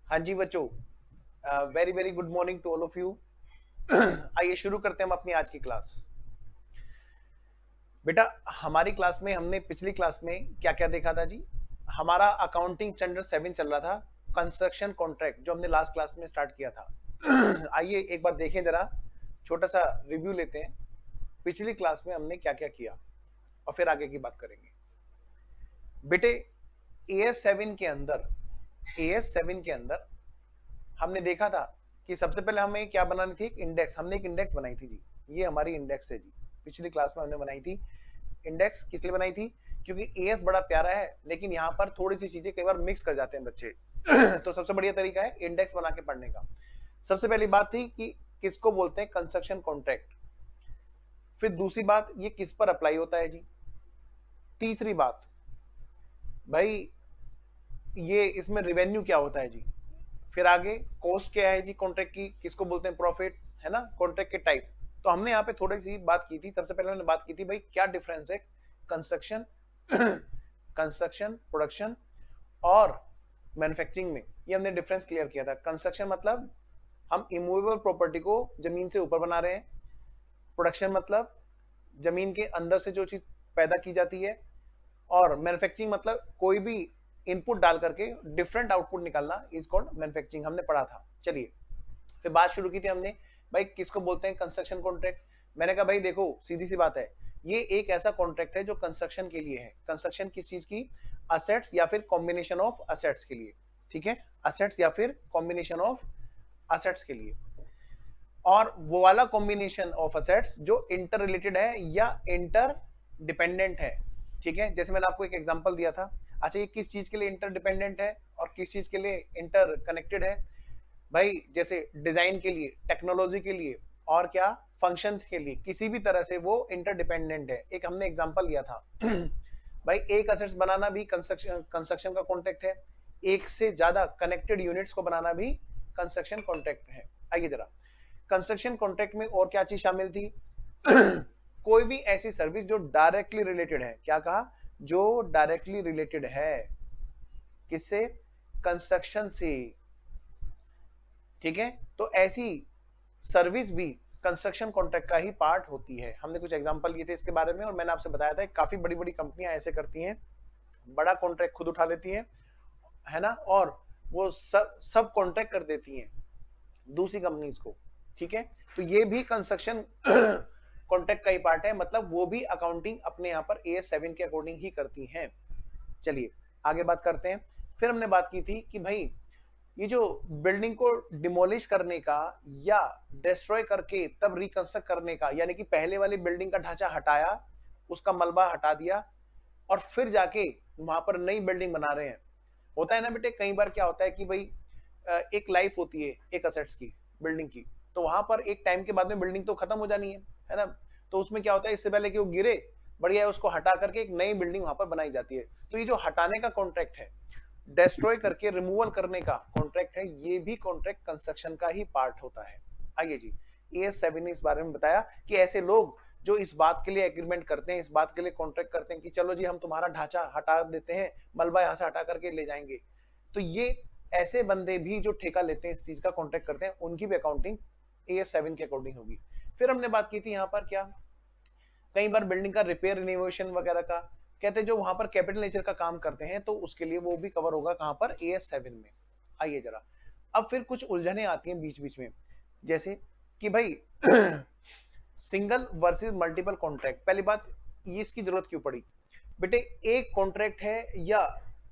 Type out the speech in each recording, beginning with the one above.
हाँ जी बच्चों, very very good morning to all of you. आइए शुरू करते हैं हम अपनी आज की क्लास। बेटा, हमारी क्लास में हमने पिछली क्लास में क्या क्या देखा था जी। हमारा अकाउंटिंग स्टैंडर्ड 7 चल रहा था, कंस्ट्रक्शन कॉन्ट्रैक्ट, जो हमने लास्ट क्लास में स्टार्ट किया था। आइए एक बार देखें जरा, छोटा सा रिव्यू लेते हैं पिछली क्लास में हमने क्या क्या किया और फिर आगे की बात करेंगे। बेटे, AS7 के अंदर AS7 के अंदर हमने देखा था कि सबसे पहले हमें क्या बनानी थी, एक इंडेक्स। हमने एक इंडेक्स बनाई थी जी, ये हमारी इंडेक्स है जी। पिछली क्लास में हमने बनाई थी इंडेक्स। किस लिए बनाई थी? क्योंकि एएस बड़ा प्यारा है, लेकिन यहाँ पर थोड़ी सी चीजें कई बार मिक्स कर जाते हैं बच्चे। तो सबसे बढ़िया तरीका है इंडेक्स बना के पढ़ने का। सबसे पहली बात थी कि किसको बोलते हैं कंस्ट्रक्शन कॉन्ट्रैक्ट। फिर दूसरी बात, ये किस पर अप्लाई होता है जी। तीसरी बात, भाई ये इसमें रेवेन्यू क्या होता है जी। फिर आगे कॉस्ट क्या है जी कॉन्ट्रैक्ट की, किसको बोलते हैं प्रॉफिट, है ना, कॉन्ट्रैक्ट के टाइप। तो हमने यहाँ पे थोड़ी सी बात की थी। सबसे पहले हमने बात की थी भाई क्या डिफरेंस है कंस्ट्रक्शन कंस्ट्रक्शन प्रोडक्शन और मैन्युफैक्चरिंग में। ये हमने डिफरेंस क्लियर किया था। कंस्ट्रक्शन मतलब हम इमूवेबल प्रॉपर्टी को जमीन से ऊपर बना रहे हैं। प्रोडक्शन मतलब जमीन के अंदर से जो चीज पैदा की जाती है। और मैन्युफैक्चरिंग मतलब कोई भी इनपुट डाल करके डिफरेंट आउटपुट निकालना इज कॉल्ड मैन्युफैक्चरिंग। हमने पढ़ा था। चलिए फिर बात शुरू की थी हमने, भाई किसको बोलते हैं कंस्ट्रक्शन कॉन्ट्रैक्ट। मैंने कहा भाई देखो सीधी सी बात है, ये एक ऐसा कॉन्ट्रैक्ट है जो कंस्ट्रक्शन के लिए है। कंस्ट्रक्शन किस चीज की? असेट्स या फिर कॉम्बिनेशन ऑफ असेट्स के लिए। ठीक है, असेट्स या फिर कॉम्बिनेशन ऑफ असेट्स के लिए। और वो वाला कॉम्बिनेशन ऑफ असेट्स जो इंटर रिलेटेड है या इंटर डिपेंडेंट है। ठीक है, जैसे मैंने आपको एक एग्जांपल दिया था। अच्छा, ये किस चीज के लिए इंटर डिपेंडेंट है और किस चीज के लिए इंटर कनेक्टेड है? भाई जैसे डिजाइन के लिए, टेक्नोलॉजी के लिए और क्या फंक्शन के लिए, किसी भी तरह से वो इंटरडिपेंडेंट है। एक हमने एग्जांपल लिया था भाई एक असेट्स बनाना भी कंस्ट्रक्शन का कॉन्ट्रैक्ट है। एक से ज्यादा कनेक्टेड यूनिट्स को बनाना भी कंस्ट्रक्शन कॉन्ट्रैक्ट है। आइए जरा, कंस्ट्रक्शन कॉन्ट्रैक्ट में और क्या चीज शामिल थी? कोई भी ऐसी सर्विस जो डायरेक्टली रिलेटेड है। क्या कहा? जो डायरेक्टली रिलेटेड है किससे? कंस्ट्रक्शन से। ठीक है, तो ऐसी सर्विस भी कंस्ट्रक्शन कॉन्ट्रैक्ट का ही पार्ट होती है। हमने कुछ एग्जांपल लिए थे इसके बारे में और मैंने आपसे बताया था काफी बड़ी बड़ी कंपनियां ऐसे करती हैं, बड़ा कॉन्ट्रैक्ट खुद उठा लेती हैं, है ना, और वो सब कॉन्ट्रैक्ट कर देती हैं दूसरी कंपनीज को। ठीक है, तो ये भी कंस्ट्रक्शन कॉन्ट्रैक्ट का ही पार्ट है, मतलब वो भी अकाउंटिंग अपने यहाँ पर AS7 के अकॉर्डिंग ही करती हैं। चलिए आगे बात करते हैं। फिर हमने बात की थी कि भाई ये जो बिल्डिंग को डिमोलिश करने का या डिस्ट्रॉय करके तब रिकंस्ट्रक्ट करने का, यानी कि पहले वाली बिल्डिंग का ढांचा हटाया, उसका मलबा हटा दिया और फिर जाके वहां पर नई बिल्डिंग बना रहे हैं। होता है ना बेटे, कई बार क्या होता है कि भाई एक लाइफ होती है एक असेट्स की, बिल्डिंग की, तो वहां पर एक टाइम के बाद में बिल्डिंग तो खत्म हो जानी है ना। तो उसमें क्या होता है, इससे पहले कि वो गिरे, बढ़िया है उसको हटा करके एक नई बिल्डिंग वहां पर बनाई जाती है। तो ये जो हटाने का कॉन्ट्रैक्ट है, डिस्ट्रॉय करके रिमूवल करने का कॉन्ट्रैक्ट है, ये भी कॉन्ट्रैक्ट कंस्ट्रक्शन का ही पार्ट होता है। आइए जी, AS7 ने इस बारे में बताया कि ऐसे लोग जो इस बात के लिए एग्रीमेंट करते हैं, इस बात के लिए कॉन्ट्रैक्ट करते हैं कि चलो जी हम तुम्हारा ढांचा हटा देते हैं, मलबा यहां से हटा करके ले जाएंगे, तो ये ऐसे बंदे भी जो ठेका लेते हैं, इस चीज का कॉन्ट्रैक्ट करते हैं, उनकी भी अकाउंटिंग AS7 के अकॉर्डिंग होगी। फिर हमने बात की थी यहाँ पर क्या, कई बार बिल्डिंग का रिपेयर रिनोवेशन वगैरह का, कहते हैं जो वहां पर कैपिटल नेचर का काम करते हैं, तो उसके लिए वो भी कवर होगा कहां पर? AS7 में। आइए जरा, अब फिर कुछ उलझने आती हैं बीच बीच में, जैसे कि भाई सिंगल वर्सेस मल्टीपल कॉन्ट्रैक्ट। पहली बात, ये इसकी जरूरत क्यों पड़ी? बेटे एक कॉन्ट्रैक्ट है या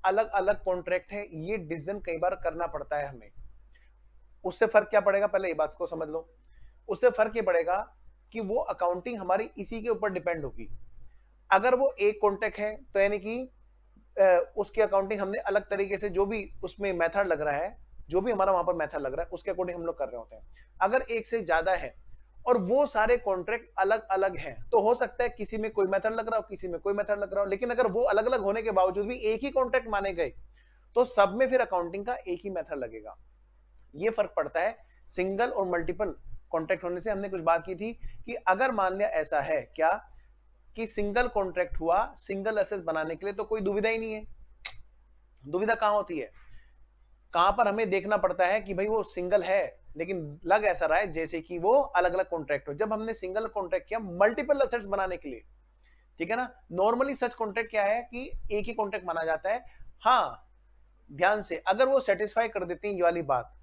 अलग अलग कॉन्ट्रैक्ट है, ये डिसीजन कई बार करना पड़ता है हमें। उससे फर्क क्या पड़ेगा, पहले ये बात को समझ लो। उससे फर्क ये पड़ेगा कि वो अकाउंटिंग हमारी इसी के ऊपर डिपेंड होगी। अगर वो एक कॉन्ट्रैक्ट है तो यानी कि उसकी अकाउंटिंग हमने अलग तरीके से, जो भी उसमें मेथड लग रहा है, जो भी हमारा वहां पर मेथड लग रहा है, उसके अकॉर्डिंग हम लोग कर रहे होते हैं। अगर एक से ज्यादा है और वो सारे कॉन्ट्रैक्ट अलग अलग हैं, तो हो सकता है किसी में कोई मेथड लग रहा हो, किसी में कोई मेथड लग रहा हो, लेकिन अगर वो अलग अलग होने के बावजूद भी एक ही कॉन्ट्रैक्ट माने गए, तो सब में फिर अकाउंटिंग का एक ही मेथड लगेगा। ये फर्क पड़ता है सिंगल और मल्टीपल कॉन्ट्रैक्ट होने से। हमने कुछ बात की थी कि अगर मान लिया ऐसा है क्या कि सिंगल कॉन्ट्रैक्ट हुआ सिंगल एसेट बनाने के लिए, तो कोई दुविधा ही नहीं है। दुविधा कहां होती है? कहां पर हमें देखना पड़ता है कि भाई वो सिंगल है, लेकिन लग ऐसा रहा है जैसे कि वो अलग अलग कॉन्ट्रैक्ट हो। जब हमने सिंगल कॉन्ट्रैक्ट किया मल्टीपल असेट्स बनाने के लिए, ठीक है ना, नॉर्मली सच कॉन्ट्रैक्ट क्या है कि एक ही कॉन्ट्रैक्ट माना जाता है। हाँ, ध्यान से अगर वो सेटिस्फाई कर देते हैं ये वाली बात,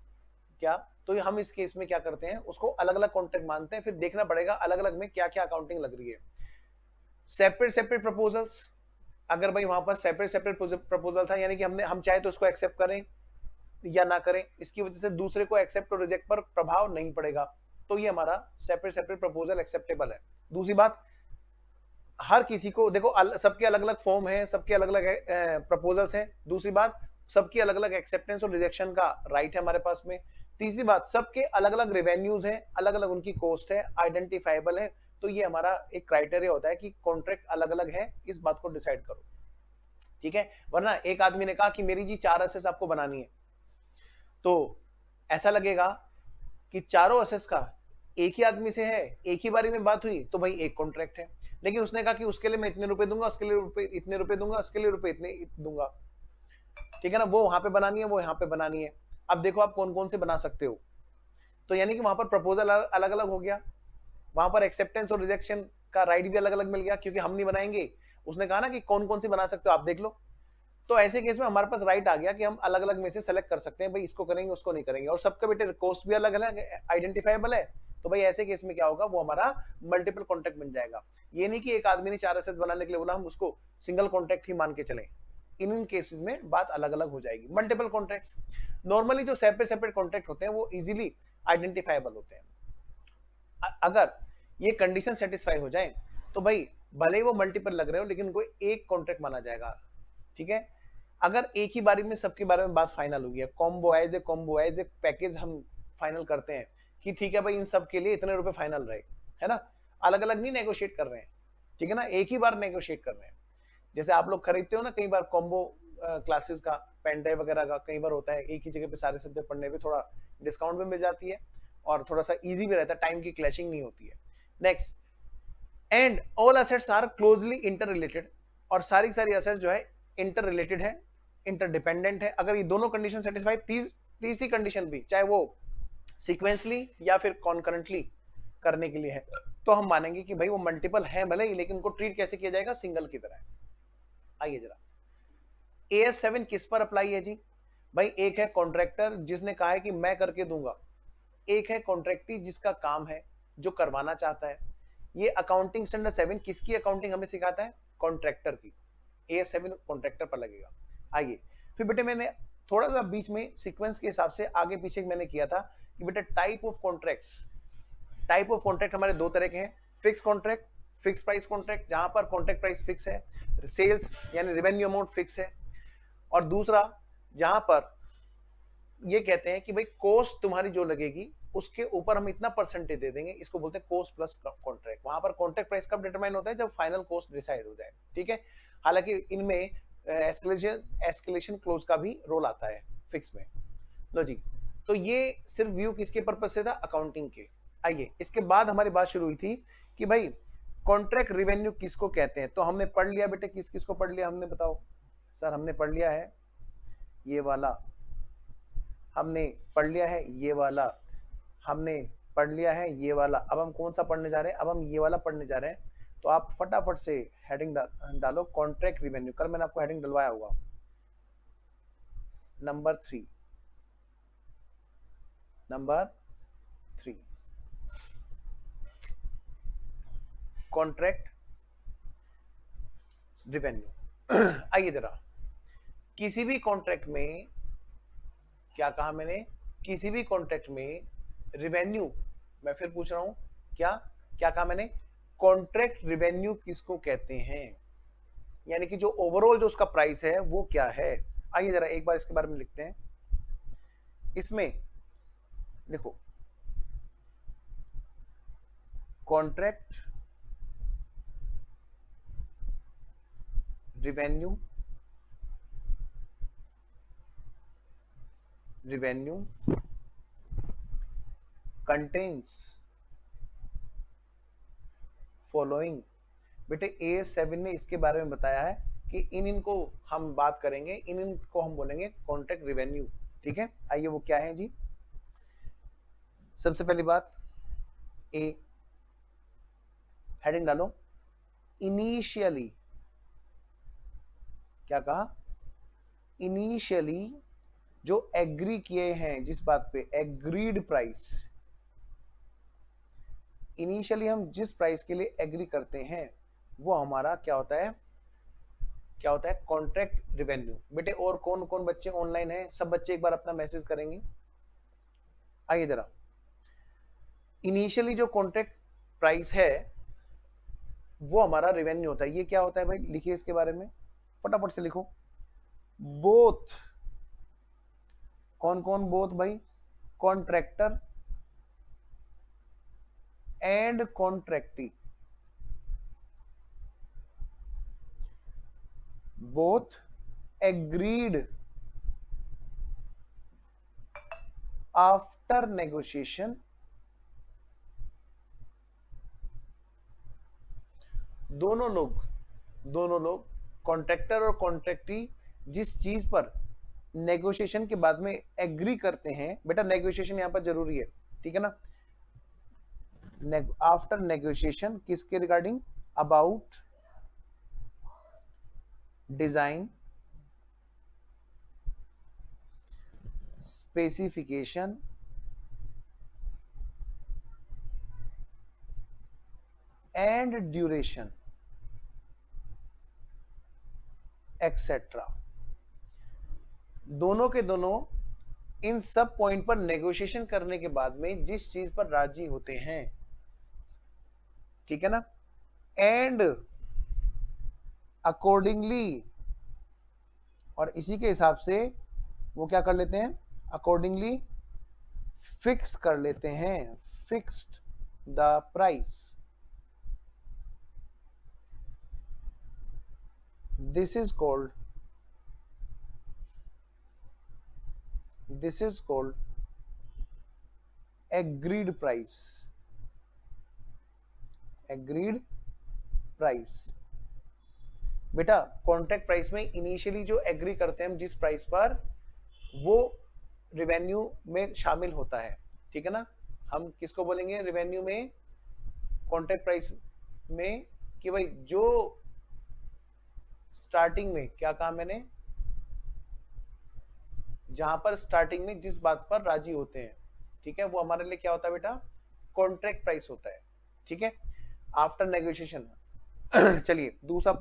क्या, तो हम इस केस में क्या करते हैं, उसको अलग अलग कॉन्ट्रैक्ट मानते हैं। फिर देखना पड़ेगा अलग अलग में क्या क्या अकाउंटिंग लग रही है। सेपरेट सेपरेट प्रपोजल्स, अगर भाई वहां पर सेपरेट सेपरेट प्रपोजल था, यानी कि हम चाहे तो उसको एक्सेप्ट करें या ना करें, इसकी वजह से दूसरे को एक्सेप्ट और रिजेक्ट पर प्रभाव नहीं पड़ेगा, तो ये हमारा सेपरेट सेपरेट प्रपोजल एक्सेप्टेबल है। दूसरी बात, हर किसी को देखो सबके अलग अलग फॉर्म है, सबके अलग अलग प्रपोजल्स हैं। दूसरी बात, सबकी अलग अलग एक्सेप्टेंस और रिजेक्शन का राइट है हमारे पास में। तीसरी बात, सबके अलग अलग रेवेन्यूज हैं, अलग अलग उनकी कॉस्ट है, आइडेंटिफाइबल है। तो ये हमारा एक क्राइटेरिया होता है कि कॉन्ट्रैक्ट अलग अलग है, इस बात को डिसाइड करो, ठीक है। वरना एक आदमी ने कहा कि मेरी जी 4 असेस आपको बनानी है, तो ऐसा लगेगा कि चारों असेस का एक ही आदमी से है, एक ही बारी में बात हुई, तो भाई एक कॉन्ट्रैक्ट है। लेकिन उसने कहा कि उसके लिए मैं इतने रुपए दूंगा, उसके लिए इतने रुपए दूंगा, उसके लिए रुपए इतने दूंगा, ठीक है ना, वो वहां पे बनानी है, वो यहाँ पे बनानी है। अब देखो आप कौन कौन से बना सकते हो, तो यानी कि वहां पर प्रपोजल अलग अलग हो गया, वहां पर एक्सेप्टेंस और रिजेक्शन का राइट भी अलग अलग मिल गया, क्योंकि हम नहीं बनाएंगे, उसने कहा ना कि कौन कौन सी बना सकते हो आप देख लो। तो ऐसे केस में हमारे पास राइट आ गया कि हम अलग अलग में से सेलेक्ट कर सकते हैं, भाई इसको करेंगे उसको नहीं करेंगे, और सबका बेटे कॉस्ट भी अलग अलग आइडेंटिफाइबल है। तो भाई ऐसे केस में क्या होगा, वो हमारा मल्टीपल कॉन्ट्रैक्ट बन जाएगा। ये नहीं कि एक आदमी ने 4 असेट्स बनाने के लिए बोला हम उसको सिंगल कॉन्ट्रैक्ट ही मान के चलें, इन केसेस में बात अलग अलग हो जाएगी। मल्टीपल कॉन्ट्रैक्ट्स, नॉर्मली जो सेपरेट सेपरेट कॉन्ट्रैक्ट होते हैं वो इजीली आइडेंटिफाइबल होते हैं। अगर ये कंडीशन सेटिस्फाई हो जाए तो भाई भले ही वो मल्टीपल लग रहे हो, लेकिन कोई एक कॉन्ट्रैक्ट माना जाएगा, ठीक है। अगर एक ही बारी में सबके बारे में बात फाइनल हुई है, कॉम्बो एज ए पैकेज हम फाइनल करते हैं कि ठीक है भाई इन सब के लिए इतने रुपए फाइनल रहे, है ना, अलग अलग नहीं नेगोशिएट कर रहे हैं, ठीक है ना, एक ही बार नेगोशिएट कर रहे हैं। जैसे आप लोग खरीदते हो ना कई बार कॉम्बो क्लासेस का, पेन ड्राइव वगैरह का, कई बार होता है एक ही जगह पे सारे सब्जेक्ट पढ़ने पे थोड़ा डिस्काउंट भी मिल जाती है और थोड़ा सा इजी भी रहता है, टाइम की क्लैशिंग नहीं होती है। Next, and all assets are closely interrelated, और सारी सारी असेट्स जो है इंटर रिलेटेड है, इंटरडिपेंडेंट है। अगर ये दोनों कंडीशन सेटिस्फाई, तीसरी कंडीशन भी, चाहे वो सीक्वेंसली या फिर कॉन्करेंटली करने के लिए है, तो हम मानेंगे कि भाई वो मल्टीपल है भले ही, लेकिन उनको ट्रीट कैसे किया जाएगा, सिंगल की तरह। आइए जरा, AS7 किस पर अप्लाई है जी, भाई एक है कॉन्ट्रैक्टर जिसने कहा है कि मैं करके दूंगा, एक है कॉन्ट्रैक्टी जिसका काम है, जो करवाना चाहता है। ये अकाउंटिंग स्टैंडर्ड 7 किसकी अकाउंटिंग हमें सिखाता है, कॉन्ट्रैक्टर की। AS7 कॉन्ट्रैक्टर पर लगेगा। आइए फिर बेटे, मैंने थोड़ा सा बीच में सीक्वेंस के हिसाब से आगे पीछे मैंने किया था कि बेटे टाइप ऑफ कॉन्ट्रैक्ट हमारे दो तरह के हैं, fix contract, fix price contract, जहां पर कॉन्ट्रैक्ट प्राइस फिक्स है, सेल्स यानी रेवेन्यू अमाउंट फिक्स है, और दूसरा जहां पर ये कहते हैं कि भाई कॉस्ट तुम्हारी जो लगेगी उसके ऊपर हम इतना परसेंटेज दे देंगे, इसको बोलते हैं कॉस्ट प्लस कॉन्ट्रैक्ट। वहां पर कॉन्ट्रैक्ट प्राइस कब डिटरमाइन होता है, जब फाइनल कॉस्ट डिसाइड हो जाए, ठीक है। हालांकि इनमें एस्केलेशन क्लोज का भी रोल आता है फिक्स में। लो जी, तो ये सिर्फ व्यू किसके पर्पस से था, अकाउंटिंग के। आइए, इसके बाद हमारी बात शुरू हुई थी कि भाई कॉन्ट्रैक्ट रिवेन्यू किसको कहते हैं। तो हमने पढ़ लिया बेटे, किस किस को पढ़ लिया हमने, बताओ सर। हमने पढ़ लिया है ये वाला, हमने पढ़ लिया है ये वाला, हमने पढ़ लिया है ये वाला। अब हम कौन सा पढ़ने जा रहे हैं, अब हम ये वाला पढ़ने जा रहे हैं। तो आप फटाफट से हेडिंग डालो, कॉन्ट्रैक्ट रिवेन्यू। कल मैंने आपको हेडिंग डलवाया होगा, नंबर 3, कॉन्ट्रैक्ट रिवेन्यू। आइए जरा, किसी भी कॉन्ट्रैक्ट में, क्या कहा मैंने, किसी भी कॉन्ट्रैक्ट में रिवेन्यू, मैं फिर पूछ रहा हूं, क्या क्या कहा मैंने, कॉन्ट्रैक्ट रिवेन्यू किसको कहते हैं, यानी कि जो ओवरऑल जो उसका प्राइस है वो क्या है। आइए जरा एक बार इसके बारे में लिखते हैं। इसमें देखो, कॉन्ट्रैक्ट रिवेन्यू कंटेन्स फॉलोइंग। बेटे AS7 ने इसके बारे में बताया है कि इनको हम बात करेंगे, इनको हम बोलेंगे कॉन्ट्रैक्ट रिवेन्यू। ठीक है, आइए वो क्या है जी। सबसे पहली बात, ए, हेडिंग डालो, इनिशियली, क्या कहा, इनिशियली जो एग्री किए हैं जिस बात पे, एग्रीड प्राइस, इनिशियली हम जिस प्राइस के लिए एग्री करते हैं वो हमारा क्या होता है, क्या होता है, कॉन्ट्रैक्ट रिवेन्यू। बेटे और कौन कौन बच्चे ऑनलाइन हैं, सब बच्चे एक बार अपना मैसेज करेंगे। आइए जरा, इनिशियली जो कॉन्ट्रैक्ट प्राइस है वो हमारा रेवेन्यू होता है। ये क्या होता है भाई, लिखिए इसके बारे में, फटाफट से लिखो। बोथ, कौन कौन बोथ भाई, contractor and contractee, both agreed after negotiation, दोनों लोग कॉन्ट्रैक्टर और कॉन्ट्रैक्टी जिस चीज पर नेगोशिएशन के बाद में एग्री करते हैं, बेटा नेगोशिएशन यहां पर जरूरी है, ठीक है ना, आफ्टर नेगोशिएशन किसके regarding, about design, specification and duration etcetera, दोनों के दोनों इन सब पॉइंट पर नेगोशिएशन करने के बाद में जिस चीज पर राजी होते हैं, ठीक है ना, एंड अकॉर्डिंगली, और इसी के हिसाब से वो क्या कर लेते हैं, अकॉर्डिंगली फिक्स कर लेते हैं, fixed the price, this is called agreed price, agreed price. बेटा कॉन्ट्रैक्ट प्राइस में इनिशियली जो एग्री करते हैं हम जिस प्राइस पर, वो रेवेन्यू में शामिल होता है, ठीक है ना। हम किसको बोलेंगे रेवेन्यू में, कॉन्ट्रैक्ट प्राइस में, कि भाई जो स्टार्टिंग में, क्या कहा मैंने, जहां पर स्टार्टिंग में जिस बात पर राजी होते हैं, ठीक है, वो हमारे लिए क्या होता है बेटा, कॉन्ट्रैक्ट प्राइस होता है, ठीक है, आफ्टर नेगोशिएशन। चलिए दूसरा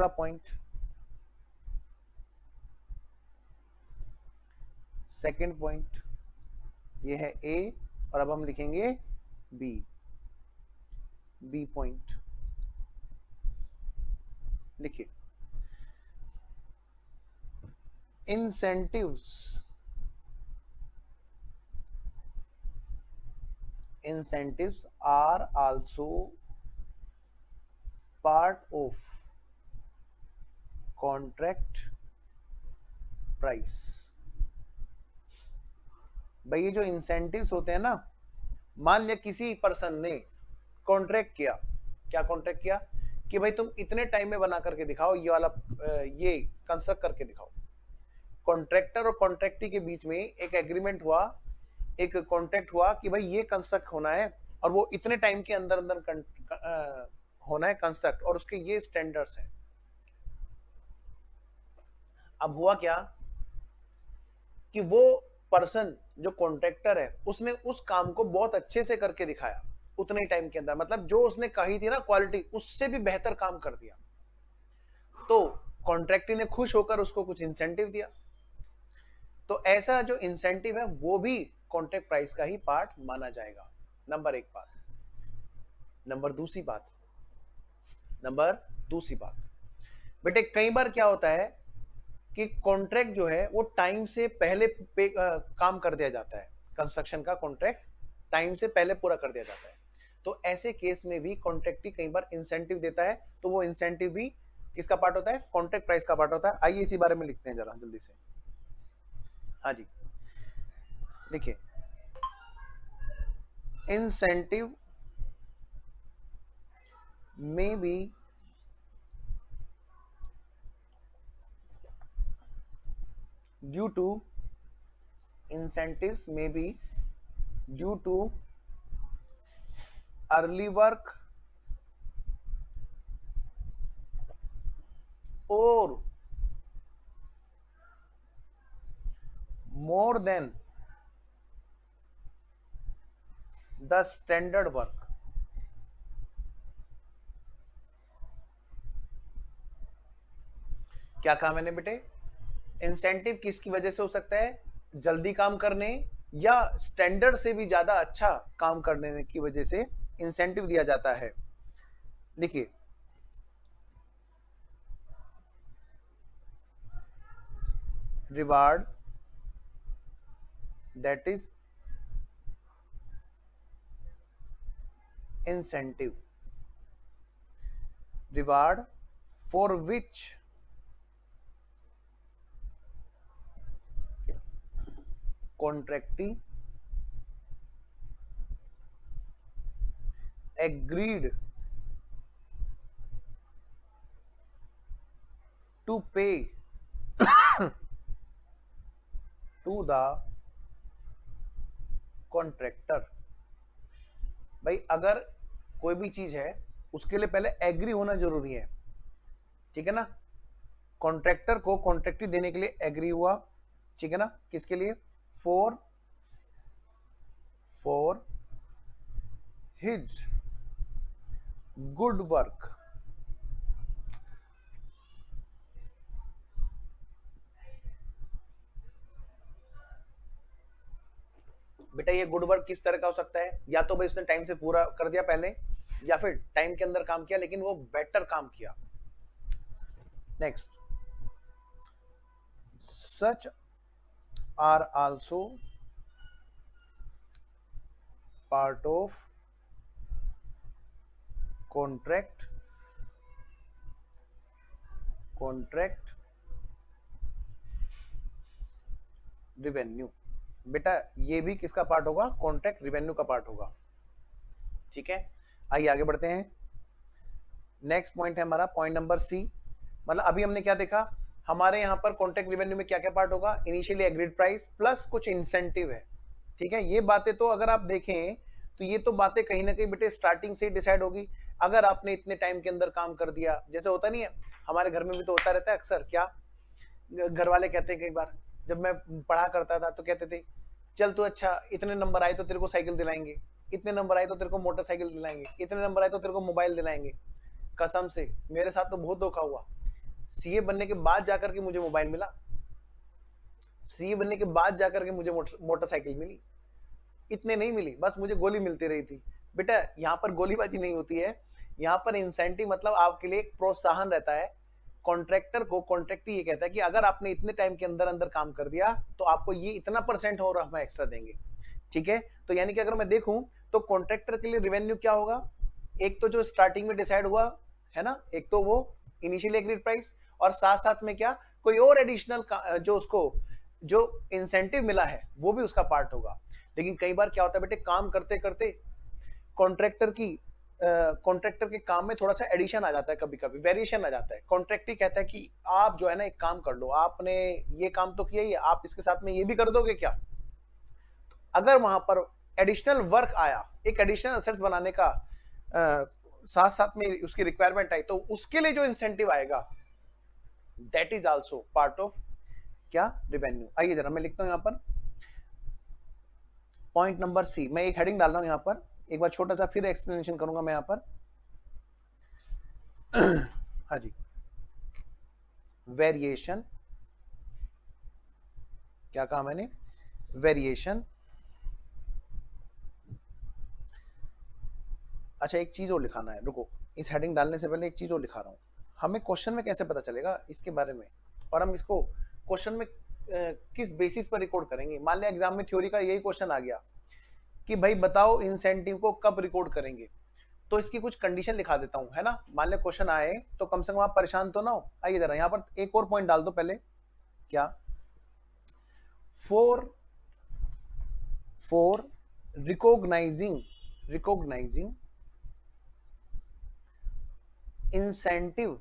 पॉइंट, सेकंड पॉइंट, ये है ए, और अब हम लिखेंगे बी पॉइंट, लिखिए, incentives are also part of contract price। भाई ये जो इंसेंटिव्स होते हैं ना, मान लिया किसी पर्सन ने कॉन्ट्रैक्ट किया, क्या कॉन्ट्रैक्ट किया, कि भाई तुम इतने टाइम में बना करके दिखाओ, ये वाला ये कंस्ट्रक्ट करके दिखाओ। कॉन्ट्रैक्टर और कॉन्ट्रैक्टी के बीच में एक एग्रीमेंट हुआ, एक कॉन्ट्रैक्ट हुआ कि भाई ये कंस्ट्रक्ट होना है और वो इतने टाइम के अंदर अंदर होना है कंस्ट्रक्ट, और उसके ये स्टैंडर्ड्स हैं। अब हुआ क्या कि वो पर्सन जो कॉन्ट्रैक्टर है उसने उस काम को बहुत अच्छे से करके दिखाया उतने टाइम के अंदर, मतलब जो उसने कही थी ना क्वालिटी, उससे भी बेहतर काम कर दिया, तो कॉन्ट्रैक्टी ने खुश होकर उसको कुछ इंसेंटिव दिया। तो ऐसा जो इंसेंटिव है वो भी कॉन्ट्रैक्ट प्राइस का ही पार्ट माना जाएगा। नंबर एक बात। नंबर दूसरी बात, बेटे कई बार क्या होता है कि कॉन्ट्रैक्ट जो है वो टाइम से पहले काम कर दिया जाता है, कंस्ट्रक्शन का कॉन्ट्रैक्ट टाइम से पहले पूरा कर दिया जाता है, तो ऐसे केस में भी कॉन्ट्रैक्ट कई बार इंसेंटिव देता है, तो वो इंसेंटिव भी किसका पार्ट होता है, कॉन्ट्रैक्ट प्राइस का पार्ट होता है। आइए इसी बारे में लिखते हैं जरा जल्दी से। हाँ जी, लिखिए, incentive may be due to incentives may be due to early work or more than the standard work. क्या कहा मैंने बेटे? इंसेंटिव किसकी वजह से हो सकता है? जल्दी काम करने या स्टैंडर्ड से भी ज्यादा अच्छा काम करने की वजह से इंसेंटिव दिया जाता है। लिखिए, reward that is incentive, reward for which contractee agreed to pay to the contractor। भाई अगर कोई भी चीज है उसके लिए पहले एग्री होना जरूरी है, ठीक है ना। कॉन्ट्रैक्टर को कॉन्ट्रैक्टी देने के लिए एग्री हुआ, ठीक है ना। किसके लिए? For his good work. बेटा ये गुड वर्क किस तरह का हो सकता है? या तो भाई उसने टाइम से पूरा कर दिया पहले, या फिर टाइम के अंदर काम किया लेकिन वो बेटर काम किया। Next, such are also part of contract revenue. बेटा ये भी किसका पार्ट होगा? कॉन्ट्रैक्ट रिवेन्यू का पार्ट होगा, ठीक है। आइए आगे बढ़ते हैं। नेक्स्ट पॉइंट है हमारा पॉइंट नंबर सी। मतलब अभी हमने क्या देखा? हमारे यहाँ पर कॉन्ट्रैक्ट रिवेन्यू में क्या क्या पार्ट होगा? इनिशियली एग्रीड प्राइस प्लस कुछ इंसेंटिव है, ठीक है। ये बातें तो अगर आप देखें तो ये तो बातें कहीं ना कहीं बेटे स्टार्टिंग से ही डिसाइड होगी। अगर आपने इतने टाइम के अंदर काम कर दिया, जैसे होता नहीं है हमारे घर में भी तो होता रहता है अक्सर, क्या घर वाले कहते हैं कई बार, जब मैं पढ़ा करता था तो कहते थे चल तू अच्छा इतने नंबर आए तो तेरे को साइकिल दिलाएंगे, इतने नंबर आए तो तेरे को मोटरसाइकिल दिलाएंगे, इतने नंबर आए तो तेरे को मोबाइल दिलाएंगे। कसम से मेरे साथ तो बहुत धोखा हुआ। सीए बनने के बाद जाकर के मुझे मोबाइल मिला, सीए बनने के बाद जाकर के मुझे मोटरसाइकिल मिली, इतने नहीं मिली, बस मुझे गोली मिलती रही थी। बेटा यहाँ पर गोलीबाजी नहीं होती है, यहाँ पर इंसेंटिव मतलब आपके लिए एक प्रोत्साहन रहता है। कॉन्ट्रैक्टर को कॉन्ट्रैक्टर ये कहता है कि अगर आपने इतने टाइम के अंदर अंदर काम कर दिया तो आपको ये इतना % और हम एक्स्ट्रा देंगे, ठीक है। तो यानी कि अगर मैं देखूं तो कॉन्ट्रैक्टर के लिए रेवेन्यू क्या होगा? एक तो जो स्टार्टिंग में डिसाइड हुआ है ना, एक तो वो इनिशियली एग्रीड प्राइस, और साथ साथ में क्या कोई और एडिशनल जो उसको जो इंसेंटिव मिला है वो भी उसका पार्ट होगा। लेकिन कई बार क्या होता है बेटे, काम करते करते कॉन्ट्रैक्टर के काम में थोड़ा सा एडिशन आ जाता है, कभी कभी वेरिएशन आ जाता है। कॉन्ट्रैक्टर कहता है कि आप जो है ना एक काम कर लो, आपने ये काम तो किया ही है, आप इसके साथ में ये भी कर दोगे क्या? अगर वहां पर एडिशनल वर्क आया, एक एडिशनल असेट्स बनाने का साथ साथ में उसकी रिक्वायरमेंट आई, तो उसके लिए जो इंसेंटिव आएगा that is also part of क्या? रिवेन्यू। आइए जरा मैं लिखता हूं यहां पर पॉइंट नंबर सी। मैं एक हेडिंग डाल रहा हूं यहां पर, एक बार छोटा सा फिर एक्सप्लेनेशन करूंगा मैं यहां पर। हाँ जी, वेरिएशन, क्या कहा मैंने? वेरिएशन। अच्छा एक चीज और लिखाना है, रुको, इस हेडिंग डालने से पहले एक चीज और लिखा रहा हूं। हमें क्वेश्चन में कैसे पता चलेगा इसके बारे में, और हम इसको क्वेश्चन में किस बेसिस पर रिकॉर्ड करेंगे? मान लिया एग्जाम में थ्योरी का यही क्वेश्चन आ गया कि भाई बताओ इंसेंटिव को कब रिकॉर्ड करेंगे, तो इसकी कुछ कंडीशन लिखा देता हूं, है ना। मान लिया क्वेश्चन आए तो कम से कम आप परेशान तो ना हो। आइए जरा यहां पर एक और पॉइंट डाल दो पहले, क्या? फॉर रिकॉग्नाइजिंग इंसेंटिव,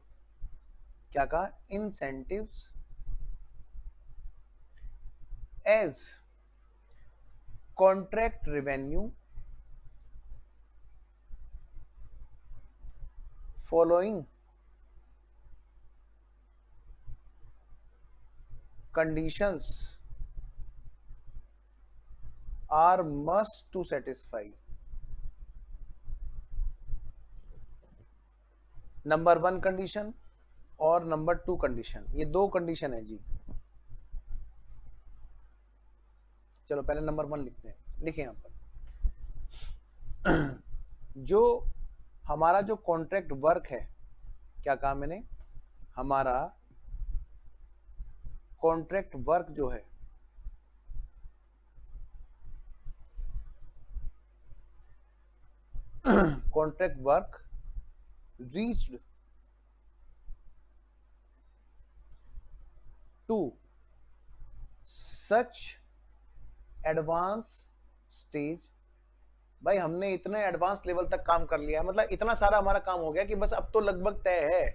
क्या कहा? Incentives as contract revenue following conditions are must to satisfy. Number 1 condition और नंबर 2 कंडीशन, ये 2 कंडीशन है जी। चलो पहले नंबर 1 लिखते हैं, लिखे यहां पर जो हमारा जो कॉन्ट्रैक्ट वर्क है, क्या कहा मैंने, हमारा कॉन्ट्रैक्ट वर्क जो है contract work reached to such advance stage, भाई हमने इतने एडवांस लेवल तक काम कर लिया, मतलब इतना सारा हमारा काम हो गया कि बस अब तो लगभग तय है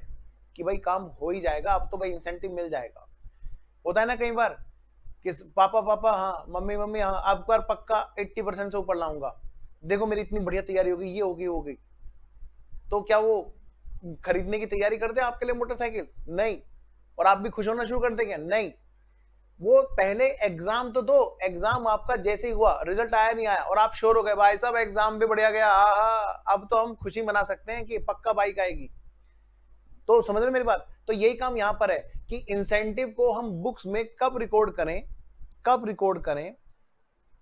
कि भाई काम हो ही जाएगा, अब तो भाई इंसेंटिव मिल जाएगा। होता है ना कई बार कि पापा पापा हाँ, मम्मी मम्मी हाँ, अब बार पक्का 80% से ऊपर लाऊंगा, देखो मेरी इतनी बढ़िया तैयारी होगी, ये होगी होगी। तो क्या वो खरीदने की तैयारी करते हैं आपके लिए मोटरसाइकिल? नहीं। और आप भी खुश होना शुरू कर देंगे? नहीं। वो पहले एग्जाम तो दो, एग्जाम आपका जैसे ही हुआ, रिजल्ट आया नहीं आया और आप श्योर हो गए भाई साहब एग्जाम भी बढ़िया गया, अब तो हम खुशी मना सकते हैं कि पक्का बाइक आएगी। तो समझ रहे मेरी बात? तो यही काम यहां पर है कि इंसेंटिव को हम बुक्स में कब रिकॉर्ड करें, कब रिकॉर्ड करें,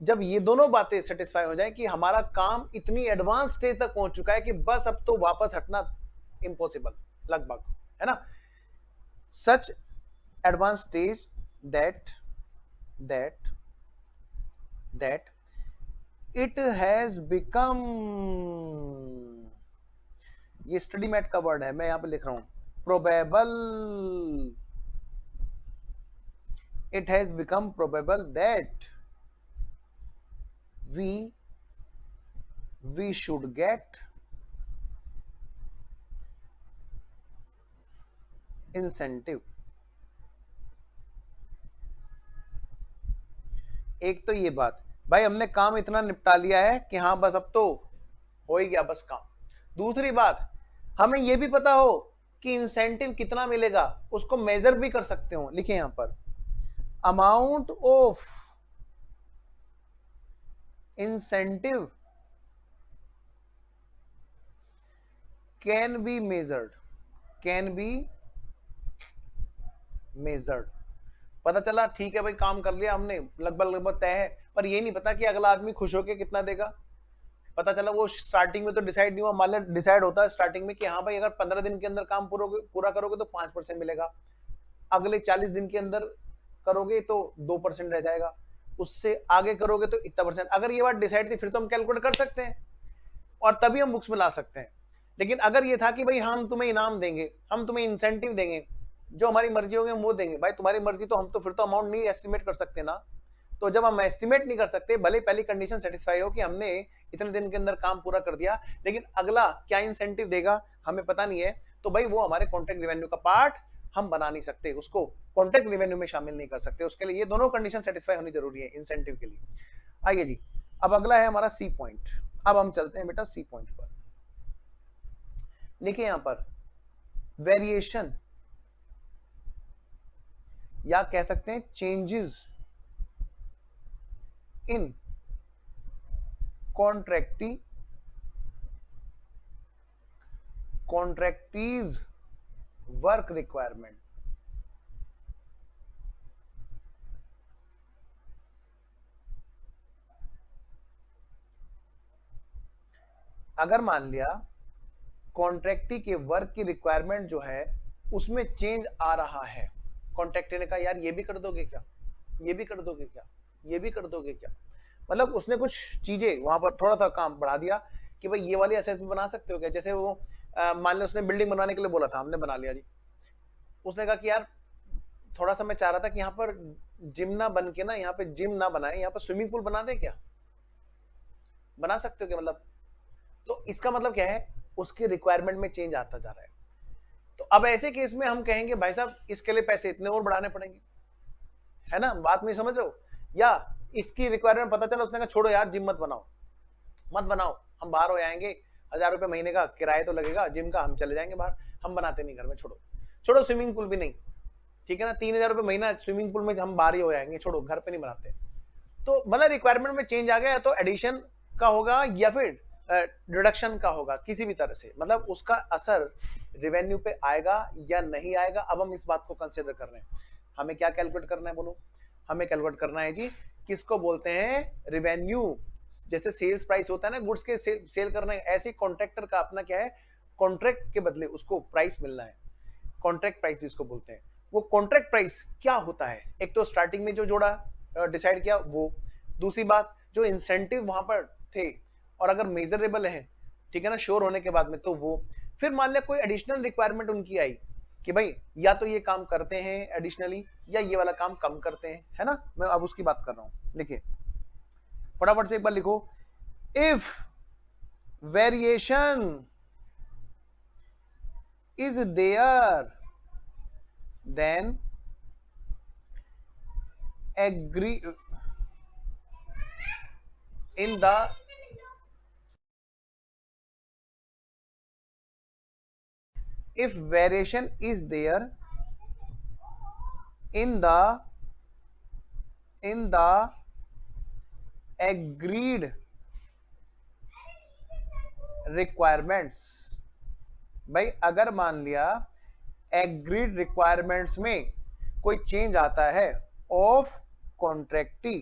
जब ये दोनों बातें सेटिस्फाई हो जाए कि हमारा काम इतनी एडवांस स्टेज तक पहुंच चुका है कि बस अब तो वापस हटना इम्पॉसिबल लगभग, है ना। सच advance stage that it has become, ये स्टडी मैट का वर्ड है, मैं यहां पे लिख रहा हूं probable, it has become probable that we should get incentive। एक तो ये बात, भाई हमने काम इतना निपटा लिया है कि हाँ बस अब तो हो ही गया बस काम। दूसरी बात, हमें ये भी पता हो कि इंसेंटिव कितना मिलेगा, उसको मेजर भी कर सकते हो। लिखिए यहां पर, amount of incentive can be measured, can be measured. पता चला ठीक है भाई काम कर लिया हमने, लगभग तय है, पर ये नहीं पता कि अगला आदमी खुश होकर कितना देगा। पता चला वो स्टार्टिंग में तो डिसाइड नहीं हुआ, मान लो डिसाइड होता है स्टार्टिंग में कि हाँ भाई अगर 15 दिन के अंदर काम पूरा करोगे तो 5% मिलेगा, अगले 40 दिन के अंदर करोगे तो 2% रह जाएगा, उससे आगे करोगे तो इतना परसेंट। अगर ये बात डिसाइड थी फिर तो हम कैलकुलेट कर सकते हैं और तभी हम बुक्स में ला सकते हैं। लेकिन अगर ये था कि भाई हम तुम्हें इनाम देंगे, हम तुम्हें इंसेंटिव देंगे, जो हमारी मर्जी होगी हम वो देंगे, भाई तुम्हारी मर्जी, तो हम तो फिर तो अमाउंट नहीं एस्टिमेट कर सकते ना। तो जब हम एस्टिमेट नहीं कर सकते, भले पहली कंडीशन सेटिस्फाई हो कि हमने इतने दिन के अंदर काम पूरा कर दिया, लेकिन अगला क्या इंसेंटिव देगा हमें पता नहीं है, तो भाई वो हमारे कॉन्ट्रैक्ट रेवेन्यू का पार्ट हम बना नहीं सकते, उसको कॉन्ट्रैक्ट रेवेन्यू में शामिल नहीं कर सकते। उसके लिए ये दोनों कंडीशन सेटिस्फाई होनी जरूरी है इंसेंटिव के लिए। आइए जी, अब अगला है हमारा सी पॉइंट। अब हम चलते हैं बेटा सी पॉइंट पर। देखिए यहां पर वेरिएशन या कह सकते हैं चेंजेस इन कॉन्ट्रैक्टीज वर्क रिक्वायरमेंट। अगर मान लिया कॉन्ट्रैक्टी के वर्क की रिक्वायरमेंट जो है उसमें चेंज आ रहा है, कॉन्ट्रैक्टी ने कहा यार ये भी कर दोगे क्या, ये भी कर दोगे क्या, ये भी कर दोगे क्या, मतलब उसने कुछ चीजें वहां पर थोड़ा सा काम बढ़ा दिया कि भाई ये वाली असेसमेंट बना सकते हो क्या। जैसे वो मान लो उसने बिल्डिंग बनवाने के लिए बोला था, हमने बना लिया जी। उसने कहा कि यार थोड़ा सा मैं चाह रहा था कि यहाँ पर जिम ना बन के ना, यहाँ पे जिम ना बनाए, यहाँ पर स्विमिंग पूल बना दे क्या, बना सकते हो क्या, मतलब तो इसका मतलब क्या है, उसके रिक्वायरमेंट में चेंज आता जा रहा है। तो अब ऐसे केस में हम कहेंगे भाई साहब इसके लिए पैसे इतने और बढ़ाने पड़ेंगे, है ना, बात में समझ रहे हो। या इसकी रिक्वायरमेंट पता चला, उसने कहा छोड़ो यार जिम मत बनाओ, मत बनाओ, हम बाहर हो आएंगे, 1000 रुपए महीने का किराया तो लगेगा जिम का, हम चले जाएंगे बाहर, हम बनाते नहीं घर में, छोड़ो छोड़ो, स्विमिंग पूल भी नहीं, ठीक है ना, 3000 रुपए महीना स्विमिंग पूल में हम बाहर ही हो जाएंगे, छोड़ो घर पे नहीं बनाते। तो मतलब रिक्वायरमेंट में चेंज आ गया, तो एडिशन का होगा या फिर रिडक्शन का होगा, किसी भी तरह से, मतलब उसका असर रेवेन्यू पे आएगा या नहीं आएगा। अब हम इस बात को कंसिडर कर रहे हैं, हमें क्या कैलकुलेट करना है बोलो, हमें कैलकुलेट करना है जी, किसको बोलते हैं रेवेन्यू। जैसे सेल्स प्राइस होता है ना, गुड्स के सेल करना है, ऐसे कॉन्ट्रैक्टर का अपना क्या है, कॉन्ट्रैक्ट के बदले उसको प्राइस मिलना है, कॉन्ट्रैक्ट प्राइस जिसको बोलते हैं। वो कॉन्ट्रैक्ट प्राइस क्या होता है, एक तो स्टार्टिंग में जो जोड़ा डिसाइड किया वो, दूसरी बात जो इंसेंटिव वहां पर थे, और अगर मेजरेबल है, ठीक है ना, श्योर होने के बाद में, तो वो, फिर मान लिया कोई एडिशनल रिक्वायरमेंट उनकी आई कि भाई या तो ये काम करते हैं एडिशनली, या ये वाला काम कम करते हैं, है ना, मैं अब उसकी बात कर रहा हूं। लिखिए फटाफट से एक बार लिखो, if variation is there then agree in the if variation is there in the agreed requirements, भाई अगर मान लिया एग्रीड रिक्वायरमेंट्स में कोई चेंज आता है of contractee,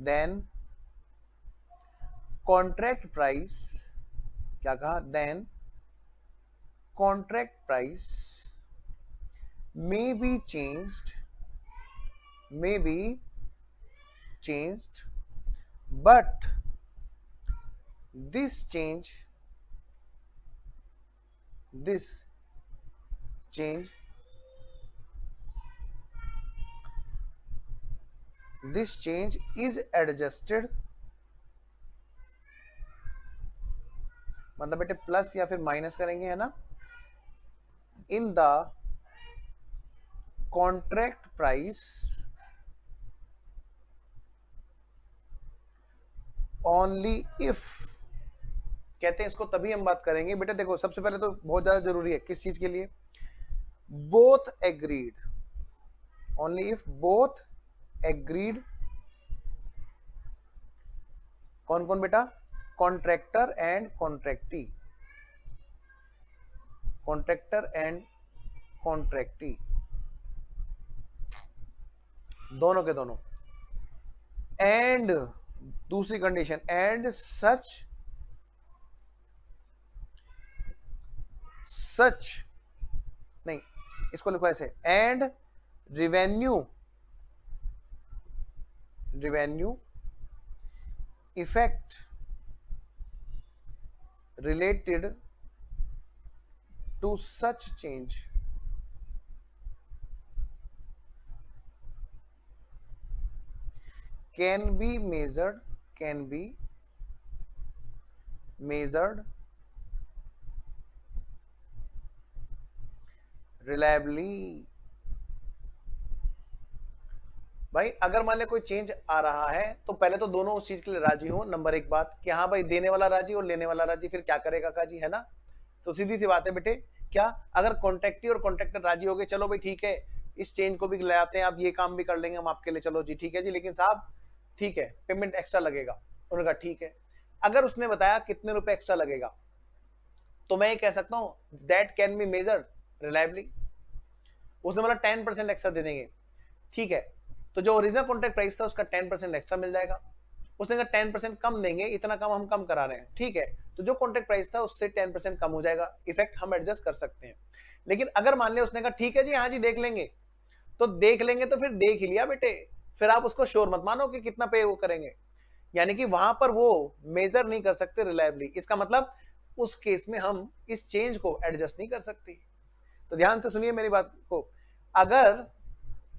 then contract price, क्या कहा, then contract price may be changed but this change is adjusted, मतलब बेटे प्लस या फिर माइनस करेंगे, है ना, in the contract price only if, कहते हैं इसको तभी हम बात करेंगे बेटे, देखो सबसे पहले तो बहुत ज्यादा जरूरी है, किस चीज के लिए, both agreed, only if both agreed, कौन कौन बेटा, कॉन्ट्रैक्टर एंड कॉन्ट्रैक्टी, कॉन्ट्रैक्टर एंड कॉन्ट्रैक्टी, दोनों के दोनों, एंड दूसरी कंडीशन, एंड सच नहीं, इसको लिखो ऐसे, and revenue effect related to such change can be measured reliably। भाई अगर मान ले कोई चेंज आ रहा है तो पहले तो दोनों उस चीज के लिए राजी हो, नंबर एक बात कि हाँ भाई देने वाला राजी और लेने वाला राजी, फिर क्या करेगा काजी, है ना। तो सीधी सी बात है बेटे, क्या अगर कॉन्ट्रैक्टी और कॉन्ट्रैक्टर राजी हो गए, चलो भाई ठीक है इस चेंज को भी ले आते हैं, आप ये काम भी कर लेंगे हम आपके लिए, चलो जी ठीक है जी, लेकिन साहब ठीक है पेमेंट एक्स्ट्रा लगेगा, उन्होंने कहा ठीक है। अगर उसने बताया कितने रुपए एक्स्ट्रा लगेगा, तो मैं ये कह सकता हूँ that can be measured reliably, उसने बोला 10% एक्स्ट्रा दे देंगे, ठीक है, तो जो ओरिजिनल कॉन्ट्रैक्ट प्राइस था उसका 10% एक्स्ट्रा मिल जाएगा। उसने कहा 10% कम देंगे, इतना कम हम कम करा रहे हैं, ठीक है, तो जो कॉन्ट्रैक्ट प्राइस था उससे 10% कम हो जाएगा, इफेक्ट हम एडजस्ट कर सकते हैं। लेकिन अगर मान लिया उसने कहा ठीक है जी हाँ जी देख लेंगे, तो देख लेंगे तो फिर देख ही लिया बेटे, फिर आप उसको श्योर मत मानो कि कितना पे वो करेंगे, यानी कि वहां पर वो मेजर नहीं कर सकते रिलायबली। इसका मतलब उस केस में हम इस चेंज को एडजस्ट नहीं कर सकते। तो ध्यान से सुनिए मेरी बात को, अगर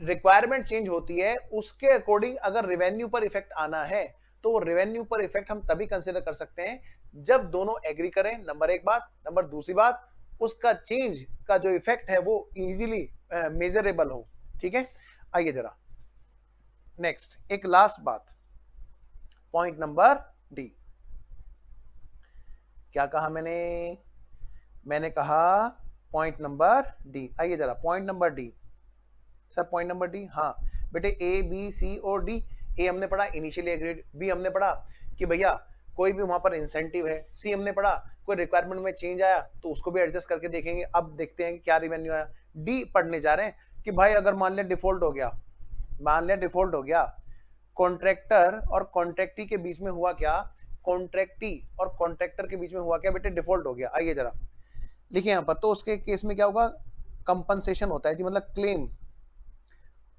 रिक्वायरमेंट चेंज होती है उसके अकॉर्डिंग अगर रेवेन्यू पर इफेक्ट आना है, तो रेवेन्यू पर इफेक्ट हम तभी कंसीडर कर सकते हैं जब दोनों एग्री करें, नंबर एक बात। नंबर दूसरी बात, उसका चेंज का जो इफेक्ट है वो इजीली मेजरेबल हो, ठीक है। आइए जरा नेक्स्ट, एक लास्ट बात, पॉइंट नंबर डी। क्या कहा मैंने कहा पॉइंट नंबर डी। आइए जरा point number D. Sir point number D, हाँ बेटे, ए बी सी और डी। ए हमने पढ़ा इनिशियली एग्रीड, बी हमने पढ़ा कि भैया कोई भी वहां पर इंसेंटिव है, सी हमने पढ़ा कोई रिक्वायरमेंट में चेंज आया तो उसको भी एडजस्ट करके देखेंगे। अब देखते हैं कि क्या रिवेन्यू आया। डी पढ़ने जा रहे हैं कि भाई अगर मान लिया डिफॉल्ट हो गया, मान लिया डिफॉल्ट हो गया, कॉन्ट्रैक्टर और कॉन्ट्रैक्टी के बीच में हुआ क्या, कॉन्ट्रैक्टी और कॉन्ट्रैक्टर के बीच में हुआ क्या बेटे, डिफॉल्ट हो गया। आइए जरा लिखिए यहां पर, तो उसके केस में क्या होगा, कंपनसेशन होता है जी, मतलब क्लेम।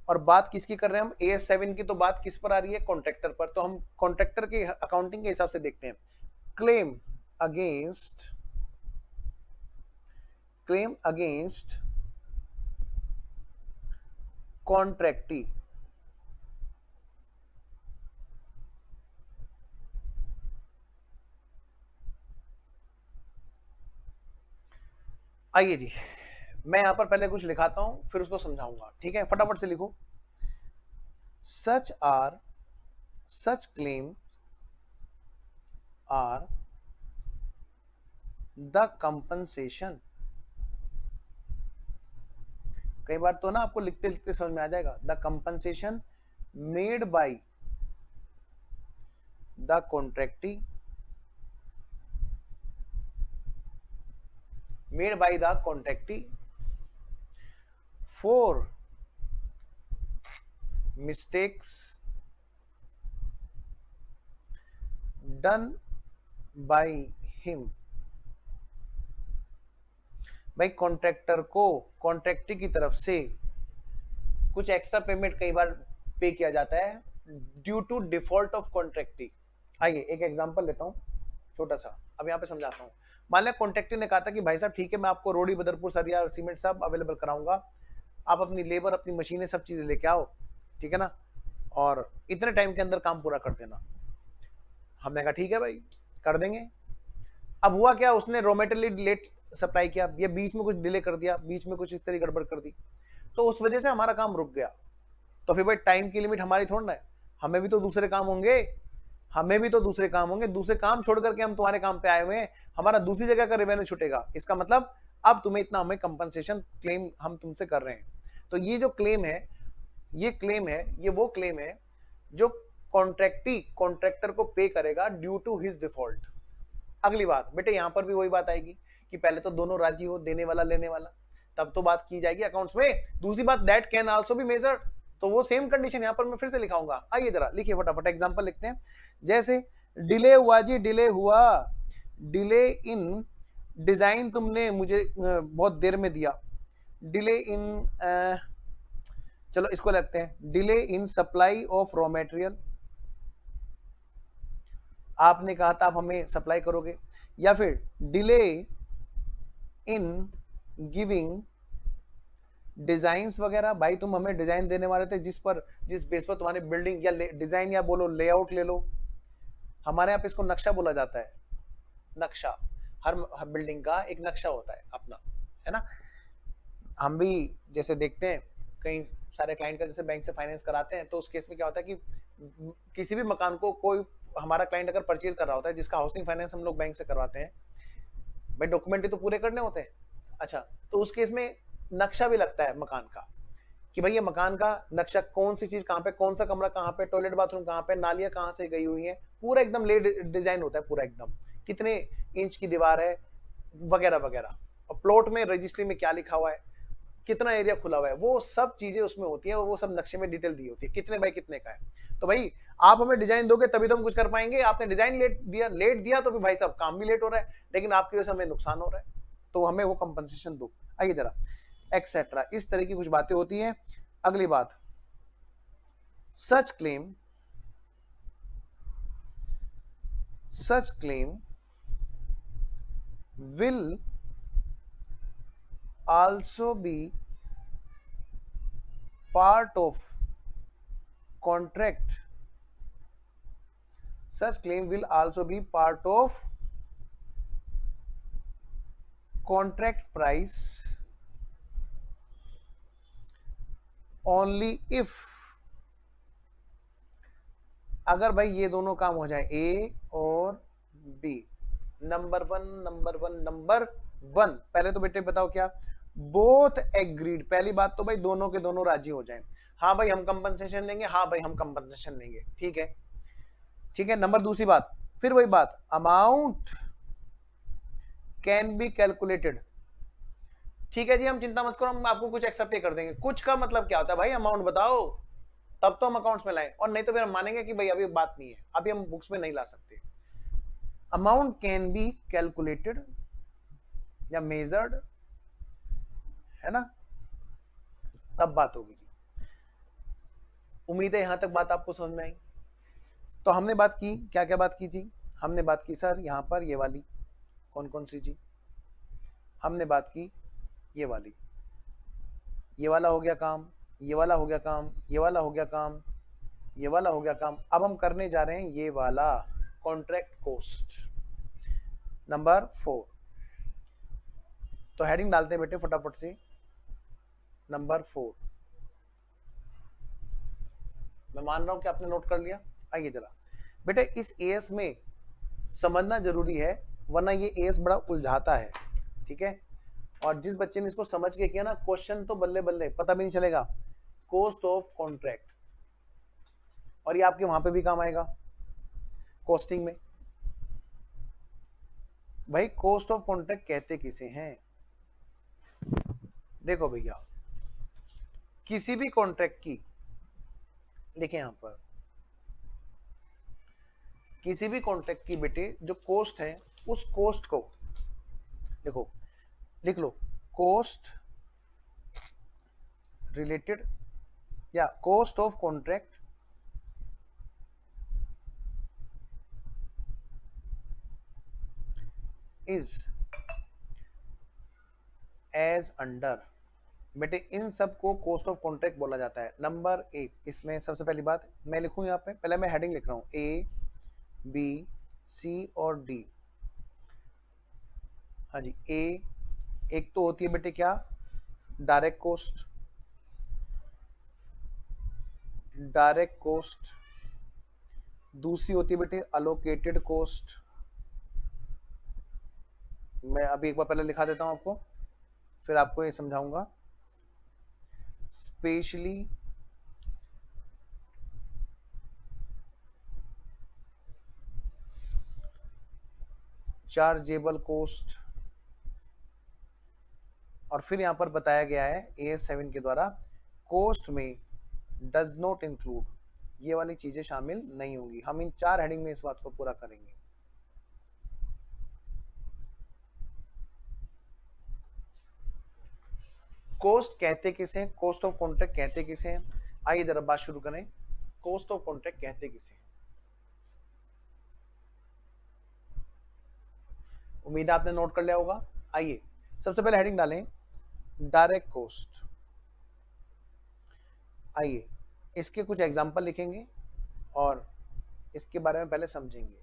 और बात किसकी कर रहे हैं हम, AS7 की, तो बात किस पर आ रही है, कॉन्ट्रैक्टर पर। तो हम कॉन्ट्रैक्टर के अकाउंटिंग के हिसाब से देखते हैं, क्लेम अगेंस्ट कॉन्ट्रैक्टी। आइए जी, मैं यहां पर पहले कुछ लिखाता हूं फिर उसको समझाऊंगा, ठीक है, फटाफट से लिखो। such claims are the compensation। कई बार तो ना आपको लिखते लिखते समझ में आ जाएगा, the compensation made by the contractee, made by the contractee for mistakes done by him. भाई कॉन्ट्रैक्टर को कॉन्ट्रैक्टी की तरफ से कुछ एक्स्ट्रा पेमेंट कई बार पे किया जाता है ड्यू टू डिफॉल्ट ऑफ कॉन्ट्रैक्टी। आइए एक एग्जांपल लेता हूं छोटा सा, अब यहां पे समझाता हूं। मान लिया कॉन्ट्रैक्टी ने कहा था कि भाई साहब ठीक है, मैं आपको रोडी, बदरपुर, सरिया और सीमेंट सब अवेलेबल कराऊंगा, आप अपनी लेबर, अपनी मशीनें, सब चीजें लेके आओ, ठीक है ना, और इतने टाइम के अंदर काम पूरा कर देना। हमने कहा ठीक है भाई कर देंगे। अब हुआ क्या, उसने रॉ मेटेरियल लेट सप्लाई किया, या बीच में कुछ डिले कर दिया, बीच में कुछ इस तरह गड़बड़ कर दी, तो उस वजह से हमारा काम रुक गया। तो फिर भाई टाइम की लिमिट हमारी थोड़ी ना है, हमें भी तो दूसरे काम होंगे, दूसरे काम छोड़ करके हम तुम्हारे काम पे आए हुए हैं, हमारा दूसरी जगह का रेवेन्यू छूटेगा। इसका मतलब अब तुम्हें इतना, हमें कंपनसेशन क्लेम हम तुमसे कर रहे हैं। तो ये जो क्लेम है, ये वो क्लेम है जो कॉन्ट्रैक्टी कॉन्ट्रैक्टर को पे करेगा ड्यू टू हिज डिफॉल्ट। अगली बात बेटे, यहां पर भी वही बात आएगी कि पहले तो दोनों राजी हो, देने वाला लेने वाला, तब तो बात की जाएगी अकाउंट्स में। दूसरी बात, that can also be measured, तो वो सेम कंडीशन यहां पर मैं फिर से लिखाऊंगा। आइए जरा लिखिए फटाफट, एग्जांपल लिखते हैं। जैसे डिले हुआ जी, डिले हुआ, डिले इन डिजाइन तुमने मुझे बहुत देर में दिया, डिले इन चलो इसको लगते हैं, delay in supply of raw material, आपने कहा था आप हमें सप्लाई करोगे, या फिर डिले इन गिविंग डिजाइन्स वगैरह, भाई तुम हमें डिजाइन देने वाले थे जिस बेस पर तुम्हारी बिल्डिंग, या डिजाइन या बोलो लेआउट ले लो, हमारे यहाँ पे इसको नक्शा बोला जाता है। नक्शा, हर बिल्डिंग का एक नक्शा होता है अपना, है ना। हम भी जैसे देखते हैं कई सारे क्लाइंट का, जैसे बैंक से फाइनेंस कराते हैं, तो उस केस में क्या होता है कि किसी भी मकान को कोई हमारा क्लाइंट अगर परचेज कर रहा होता है, जिसका हाउसिंग फाइनेंस हम लोग बैंक से करवाते हैं, भाई डॉक्यूमेंट तो पूरे करने होते हैं। अच्छा, तो उस केस में नक्शा भी लगता है मकान का, कि भाई ये मकान का नक्शा, कौन सी चीज कहाँ पे, कौन सा कमरा कहाँ पे, टॉयलेट बाथरूम कहाँ पे, नालियां कहाँ से गई हुई है, पूरा एकदम ले डिजाइन होता है, पूरा एकदम कितने इंच की दीवार है वगैरह वगैरह, और प्लॉट में रजिस्ट्री में क्या लिखा हुआ है, कितना एरिया खुला हुआ है, वो सब चीजें उसमें होती है, वो सब नक्शे में डिटेल दी होती है, कितने बाई कितने का है। तो भाई आप हमें डिजाइन दोगे तभी तो हम कुछ कर पाएंगे, आपने डिजाइन लेट दिया तो फिर भाई साहब काम भी लेट हो रहा है, लेकिन आपकी वजह से हमें नुकसान हो रहा है, तो हमें वो कंपनसेशन दो। आइए जरा एक्सेट्रा, इस तरह की कुछ बातें होती हैं। अगली बात, सच claim will also be part of contract. Such claim will also be part of contract price only if, अगर भाई ये दोनों काम हो जाए, ए और B, number one number one number one, पहले तो बेटे बताओ क्या, बोथ एग्रीड, पहली बात तो भाई दोनों के दोनों राजी हो जाएं, हाँ भाई हम कंपनसेशन देंगे, हाँ भाई हम कंपनसेशन देंगे, ठीक है ठीक है। नंबर दूसरी बात, फिर वही बात, अमाउंट कैन बी कैलकुलेटेड, ठीक है जी हम चिंता मत करो, हम आपको कुछ एक्स्ट्रा पे कर देंगे। कुछ का मतलब क्या होता है भाई, अमाउंट बताओ तब तो हम अकाउंट्स में लाएं, और नहीं तो फिर हम मानेंगे कि भाई अभी बात नहीं है, अभी हम बुक्स में नहीं ला सकते। अमाउंट कैन बी कैलकुलेटेड या मेजर्ड, है ना, तब बात होगी जी। उम्मीद है यहां तक बात आपको समझ में आई। तो हमने बात की, क्या क्या बात की जी, हमने बात की सर यहां पर ये वाली, कौन कौन सी जी, हमने बात की ये वाली, ये वाला हो गया काम, ये वाला हो गया काम, ये वाला हो गया काम, ये वाला हो गया काम। अब हम करने जा रहे हैं ये वाला, कॉन्ट्रैक्ट कॉस्ट नंबर 4। तो हेडिंग डालते हैं बेटे फटाफट से, नंबर 4। मैं मान रहा हूं कि आपने नोट कर लिया। आइए जरा बेटे, इस एएस में समझना जरूरी है, वरना ये एएस बड़ा उलझाता है, ठीक है। और जिस बच्चे ने इसको समझ के किया ना, क्वेश्चन तो बल्ले बल्ले, पता भी नहीं चलेगा। कॉस्ट ऑफ कॉन्ट्रैक्ट, और ये आपके वहां पे भी काम आएगा कॉस्टिंग में। भाई कॉस्ट ऑफ कॉन्ट्रैक्ट कहते किसे हैं, देखो भैया, किसी भी कॉन्ट्रैक्ट की, देखिए यहां पर, किसी भी कॉन्ट्रैक्ट की बेटे जो कॉस्ट है, उस कॉस्ट को देखो, लिख लो, कॉस्ट रिलेटेड या cost of contract is as under, बेटे इन सब को कॉस्ट ऑफ कॉन्ट्रैक्ट बोला जाता है। नंबर 1, इसमें सबसे पहली बात मैं लिखूं यहाँ पे, पहले मैं हेडिंग लिख रहा हूं, ए बी सी और डी। हाँ जी, ए एक तो होती है बेटे क्या, डायरेक्ट कॉस्ट, डायरेक्ट कॉस्ट, दूसरी होती है बेटे अलोकेटेड कॉस्ट। मैं अभी एक बार पहले लिखा देता हूं आपको, फिर आपको ये समझाऊंगा। स्पेशली चार्जेबल कॉस्ट, और फिर यहां पर बताया गया है AS7 के द्वारा, कॉस्ट में डज नॉट इंक्लूड, ये वाली चीजें शामिल नहीं होंगी। हम इन 4 हेडिंग में इस बात को पूरा करेंगे। कॉस्ट कहते किसे हैं, कॉस्ट ऑफ कॉन्ट्रैक्ट कहते किसे हैं, आइए जरा बात शुरू करें। कॉस्ट ऑफ कॉन्ट्रैक्ट कहते किसे हैं, उम्मीद है आपने नोट कर लिया होगा। आइए सबसे पहले हेडिंग डालें, डायरेक्ट कॉस्ट। आइए इसके कुछ एग्जांपल लिखेंगे और इसके बारे में पहले समझेंगे।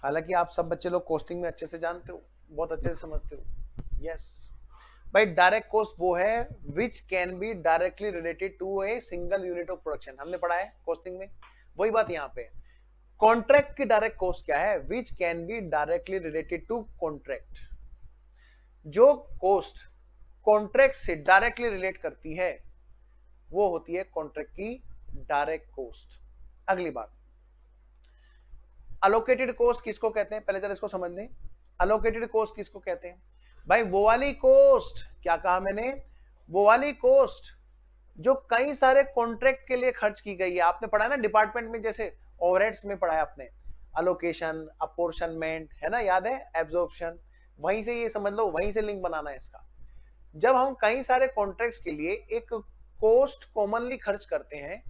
हालांकि आप सब बच्चे लोग कॉस्टिंग में अच्छे से जानते हो, बहुत अच्छे से समझते हो, यस भाई। डायरेक्ट कॉस्ट वो है which can be directly related to a single unit of production, हमने पढ़ा है कॉस्टिंग में, वही बात यहाँ पे। कॉन्ट्रैक्ट की डायरेक्ट कॉस्ट क्या है, which can be directly related to contract, जो कॉस्ट कॉन्ट्रैक्ट से डायरेक्टली रिलेट करती है वो होती है कॉन्ट्रैक्ट की डायरेक्ट कॉस्ट। अगली बात, अलोकेटेड कॉस्ट किसको कहते हैं, पहले जरा इसको समझ लें। अलोकेटेड कॉस्ट किसको कहते हैं भाई, वो वाली कॉस्ट, क्या कहा मैंने, वो वाली कॉस्ट जो कई सारे कॉन्ट्रैक्ट के लिए खर्च की गई है। आपने पढ़ा है ना डिपार्टमेंट में, जैसे ओवरहेड्स में पढ़ा है आपने, अलोकेशन, अपोर्शनमेंट, है ना, याद है, एब्जॉर्प्शन, वहीं से ये समझ लो, वहीं से लिंक बनाना है इसका। जब हम कई सारे कॉन्ट्रैक्ट्स के लिए एक कॉस्ट कॉमनली खर्च करते हैं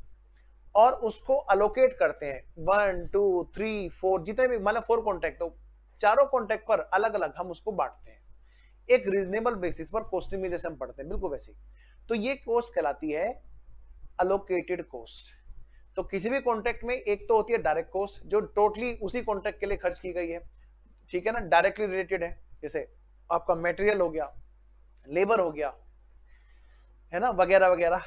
और उसको अलोकेट करते हैं, 1 2 3 4 जितने भी, मतलब 4 कॉन्ट्रैक्ट, तो चारों कॉन्ट्रैक्ट पर अलग अलग हम उसको बांटते हैं एक रीजनेबल बेसिस पर, कॉस्टिंग में जैसे हम पढ़ते हैं बिल्कुल वैसे ही। तो ये कॉस्ट कहलाती है अलोकेटेड कॉस्ट। तो किसी भी कॉन्ट्रैक्ट में एक तो होती है डायरेक्ट कॉस्ट जो टोटली उसी कॉन्ट्रैक्ट के लिए खर्च की गई है, ठीक है ना, डायरेक्टली रिलेटेड है, जैसे आपका मटेरियल हो गया, लेबर हो गया, है ना, वगैरह वगैरह।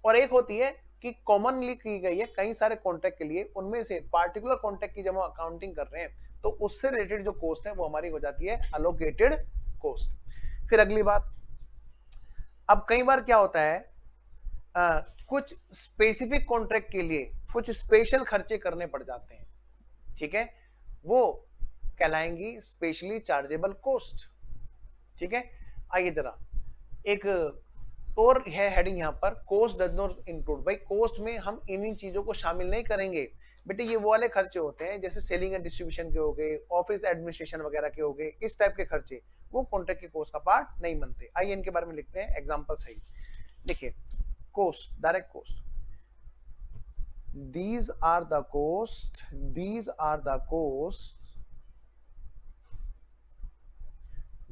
और एक होती है कि कॉमनली की गई है कई सारे कॉन्ट्रैक्ट के लिए, उनमें से पार्टिकुलर कॉन्ट्रैक्ट की जब हम अकाउंटिंग कर रहे हैं तो उससे रिलेटेड जो कॉस्ट है वो हमारी हो जाती है अलोकेटेड कॉस्ट। फिर अगली बात, अब कई बार क्या होता है, कुछ स्पेसिफिक कॉन्ट्रैक्ट के लिए कुछ स्पेशल खर्चे करने पड़ जाते हैं, ठीक है, वो कहलाएंगी स्पेशली चार्जेबल कॉस्ट। ठीक है, आइए जरा एक और है हेडिंग यहाँ पर, कॉस्ट डज नॉट इंक्लूड। भाई कॉस्ट में हम इन चीजों को शामिल नहीं करेंगे बेटे, ये वो वाले खर्चे होते हैं जैसे सेलिंग एंड डिस्ट्रीब्यूशन के हो गए, ऑफिस एडमिनिस्ट्रेशन वगैरह के हो गए, इस टाइप के खर्चे वो कॉन्ट्रैक्ट के कॉस्ट का पार्ट नहीं बनते। आइए इनके बारे में लिखते हैं एग्जांपल सही। देखिए cost, direct cost, these are the costs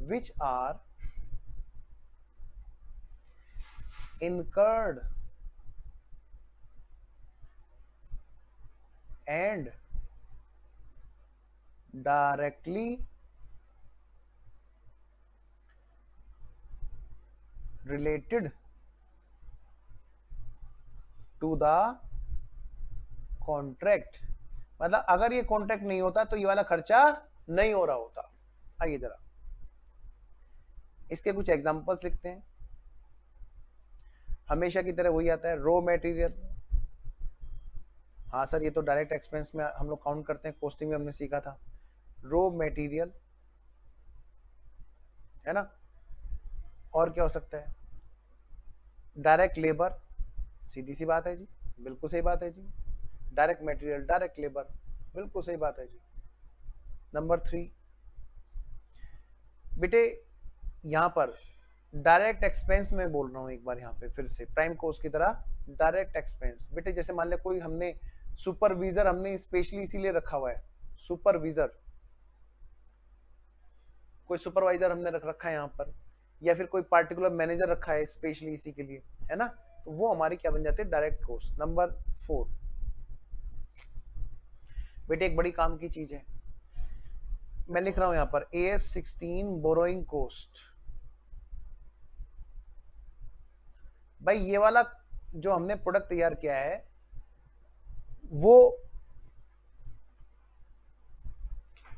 which are incurred and directly related to the contract. मतलब अगर ये कॉन्ट्रैक्ट नहीं होता तो ये वाला खर्चा नहीं हो रहा होता। आइए जरा इसके कुछ एग्जांपल्स लिखते हैं। हमेशा की तरह वही आता है, रॉ मटेरियल। हाँ सर ये तो डायरेक्ट एक्सपेंस में हम लोग काउंट करते हैं, कॉस्टिंग में हमने सीखा था। रॉ मटेरियल है ना, और क्या हो सकता है, डायरेक्ट लेबर, सीधी सी बात है जी, बिल्कुल सही बात है जी। डायरेक्ट मटेरियल, डायरेक्ट लेबर, बिल्कुल सही बात है जी। नंबर 3 बेटे, यहां पर डायरेक्ट एक्सपेंस में बोल रहा हूं एक बार, यहां पे फिर से प्राइम कॉस्ट की तरह डायरेक्ट एक्सपेंस। बेटे जैसे मान ले कोई हमने सुपरविजर हमने स्पेशली इसीलिए रखा हुआ है, सुपरविजर, कोई सुपरवाइजर हमने रख रखा है यहाँ पर, या फिर कोई पार्टिकुलर मैनेजर रखा है स्पेशली इसी के लिए, है ना, तो वो हमारी क्या बन जाती है, डायरेक्ट कॉस्ट। नंबर 4 बेटे एक बड़ी काम की चीज है, मैं लिख रहा हूं यहां पर AS16 बोरोइंग कॉस्ट। भाई ये वाला जो हमने प्रोडक्ट तैयार किया है वो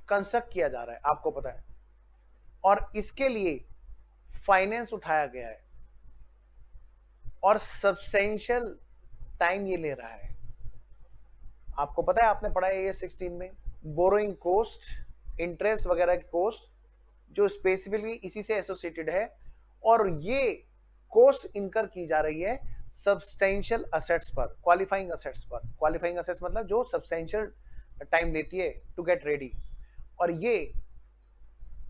कंस्ट्रक्ट किया जा रहा है, आपको पता है, और इसके लिए फाइनेंस उठाया गया है और सब्सटेंशियल टाइम ये ले रहा है। आपको पता है, आपने पढ़ा है AS16 में बोरोइंग कॉस्ट, इंटरेस्ट वगैरह की कॉस्ट जो स्पेसिफिकली इसी से एसोसिएटेड है, और ये कॉस्ट इनकर की जा रही है सब्सटेंशियल असेट्स पर, क्वालिफाइंग असेट्स पर। क्वालिफाइंग असेट्स मतलब जो सब्सटेंशियल टाइम लेती है टू गेट रेडी। और ये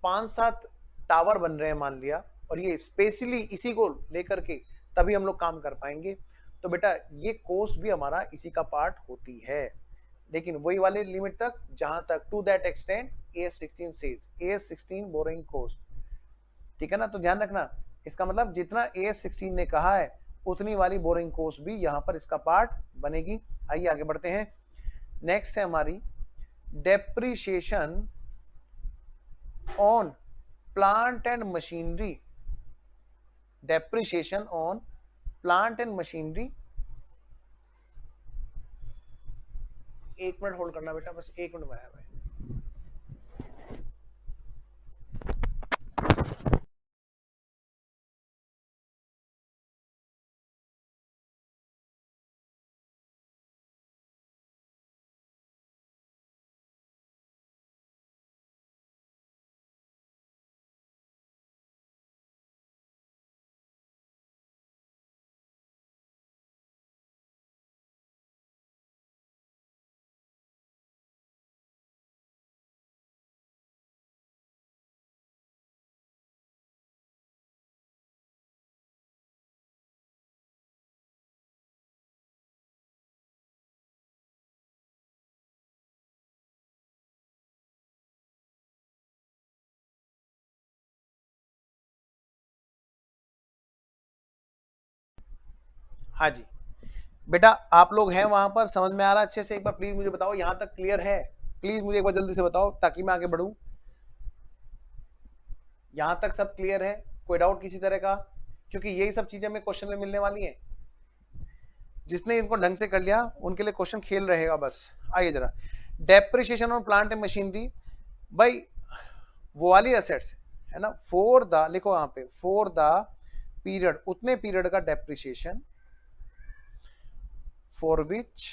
5-7 टावर बन रहे हैं मान लिया, और ये स्पेशली इसी को लेकर के तभी हम लोग काम कर पाएंगे। तो बेटा ये कॉस्ट भी हमारा इसी का पार्ट होती है, लेकिन वही वाले लिमिट तक जहां तक to that extent AS16 says, AS16 borrowing cost. ठीक है ना, तो ध्यान रखना, इसका मतलब जितना AS16 ने कहा है उतनी वाली बोरोइंग कॉस्ट भी यहां पर इसका पार्ट बनेगी। आइए आगे बढ़ते हैं। नेक्स्ट है हमारी depreciation on plant and machinery. Depreciation on plant and machinery, एक मिनट होल्ड करना बेटा, बस एक मिनट में आया भाई। हाँ जी बेटा, आप लोग हैं वहां पर, समझ में आ रहा अच्छे से? एक बार प्लीज मुझे बताओ यहां तक क्लियर है? प्लीज मुझे एक बार जल्दी से बताओ ताकि मैं आगे बढ़ूं। यहां तक सब क्लियर है? कोई डाउट किसी तरह का? क्योंकि यही सब चीजें हमें क्वेश्चन में मिलने वाली हैं। जिसने इनको ढंग से कर लिया उनके लिए क्वेश्चन खेल रहेगा बस। आइए जरा, depreciation on plant and machinery, भाई वो वाली एसेट्स है ना, फॉर द, लिखो वहां पे, फॉर द पीरियड, उतने पीरियड का depreciation for which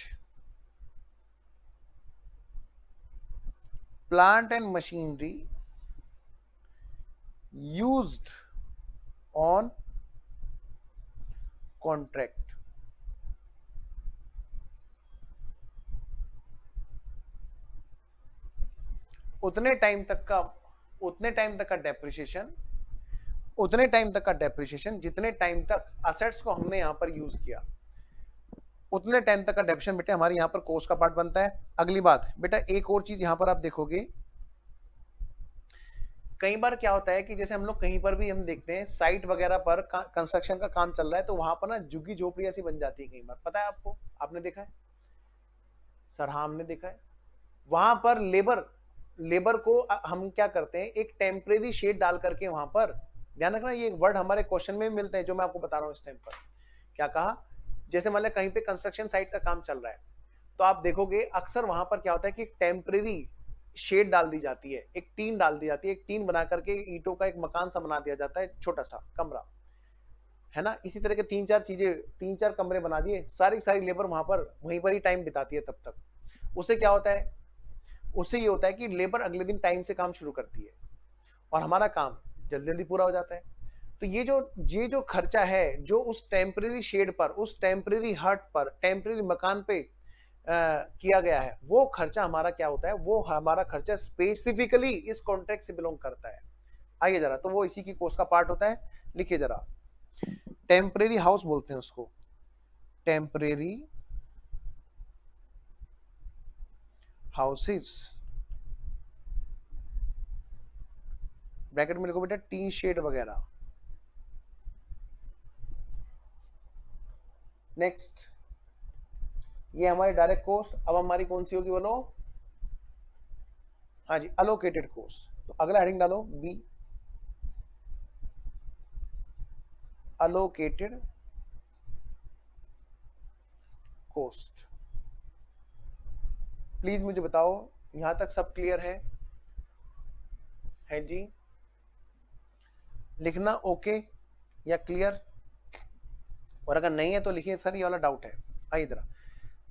plant and machinery used on contract. उतने टाइम तक का डेप्रिसिएशन, उतने टाइम तक का डेप्रिसिएशन जितने टाइम तक असेट्स को हमने यहां पर यूज किया, उतने टाइम तक का डेप्रिसिएशन बेटा हमारे यहां पर कॉस्ट का पार्ट बनता है। अगली बात बेटा, एक और चीज यहां पर आप देखोगे, कई बार क्या होता है कि जैसे हम लोग कहीं पर भी हम देखते हैं साइट वगैरह पर कंस्ट्रक्शन का काम चल रहा है, तो वहां पर ना झुग्गी झोपड़ी ऐसी बन जाती है कई बार, पता है आपको, आपने देखा है सर? हाँ हमने देखा है। वहां पर लेबर को हम क्या करते हैं, एक टेम्परेरी शेड डाल करके वहां पर, ध्यान रखना ये वर्ड हमारे क्वेश्चन में भी मिलते हैं जो मैं आपको बता रहा हूं इस टाइम पर। क्या कहा, जैसे मान लिया कहीं पे कंस्ट्रक्शन साइट का काम चल रहा है, तो आप देखोगे अक्सर वहां पर क्या होता है कि एक टेम्परेरी शेड डाल दी जाती है, एक टीन डाल दी जाती है, एक टीन बना करके ईंटों का एक मकान सा बना दिया जाता है, छोटा सा कमरा है ना। इसी तरह के तीन चार कमरे बना दिए, सारी लेबर वहां पर वहीं पर ही टाइम बिताती है तब तक। उससे क्या होता है, उससे ये होता है कि लेबर अगले दिन टाइम से काम शुरू करती है और हमारा काम जल्दी जल्दी पूरा हो जाता है। तो ये जो खर्चा है जो उस टेम्परेरी शेड पर, उस टेम्परेरी हट पर, टेम्परेरी मकान पे किया गया है, वो खर्चा हमारा क्या होता है, वो हमारा खर्चा स्पेसिफिकली इस कॉन्ट्रैक्ट से बिलोंग करता है। आइए जरा, तो वो इसी की कॉस्ट का पार्ट होता है। लिखिए जरा, टेम्परेरी हाउस बोलते हैं उसको, टेम्परेरी हाउसेस, ब्रैकेट में लिखो बेटा टी शेड वगैरह। नेक्स्ट, ये हमारी डायरेक्ट कॉस्ट। अब हमारी कौन सी होगी बोलो? हाँ जी, अलोकेटेड कॉस्ट। तो अगला हेडिंग डालो बी, अलोकेटेड कॉस्ट। प्लीज मुझे बताओ यहां तक सब क्लियर है जी? लिखना ओके या क्लियर, और अगर नहीं है तो लिखिए सर ये वाला डाउट है। आइए इधर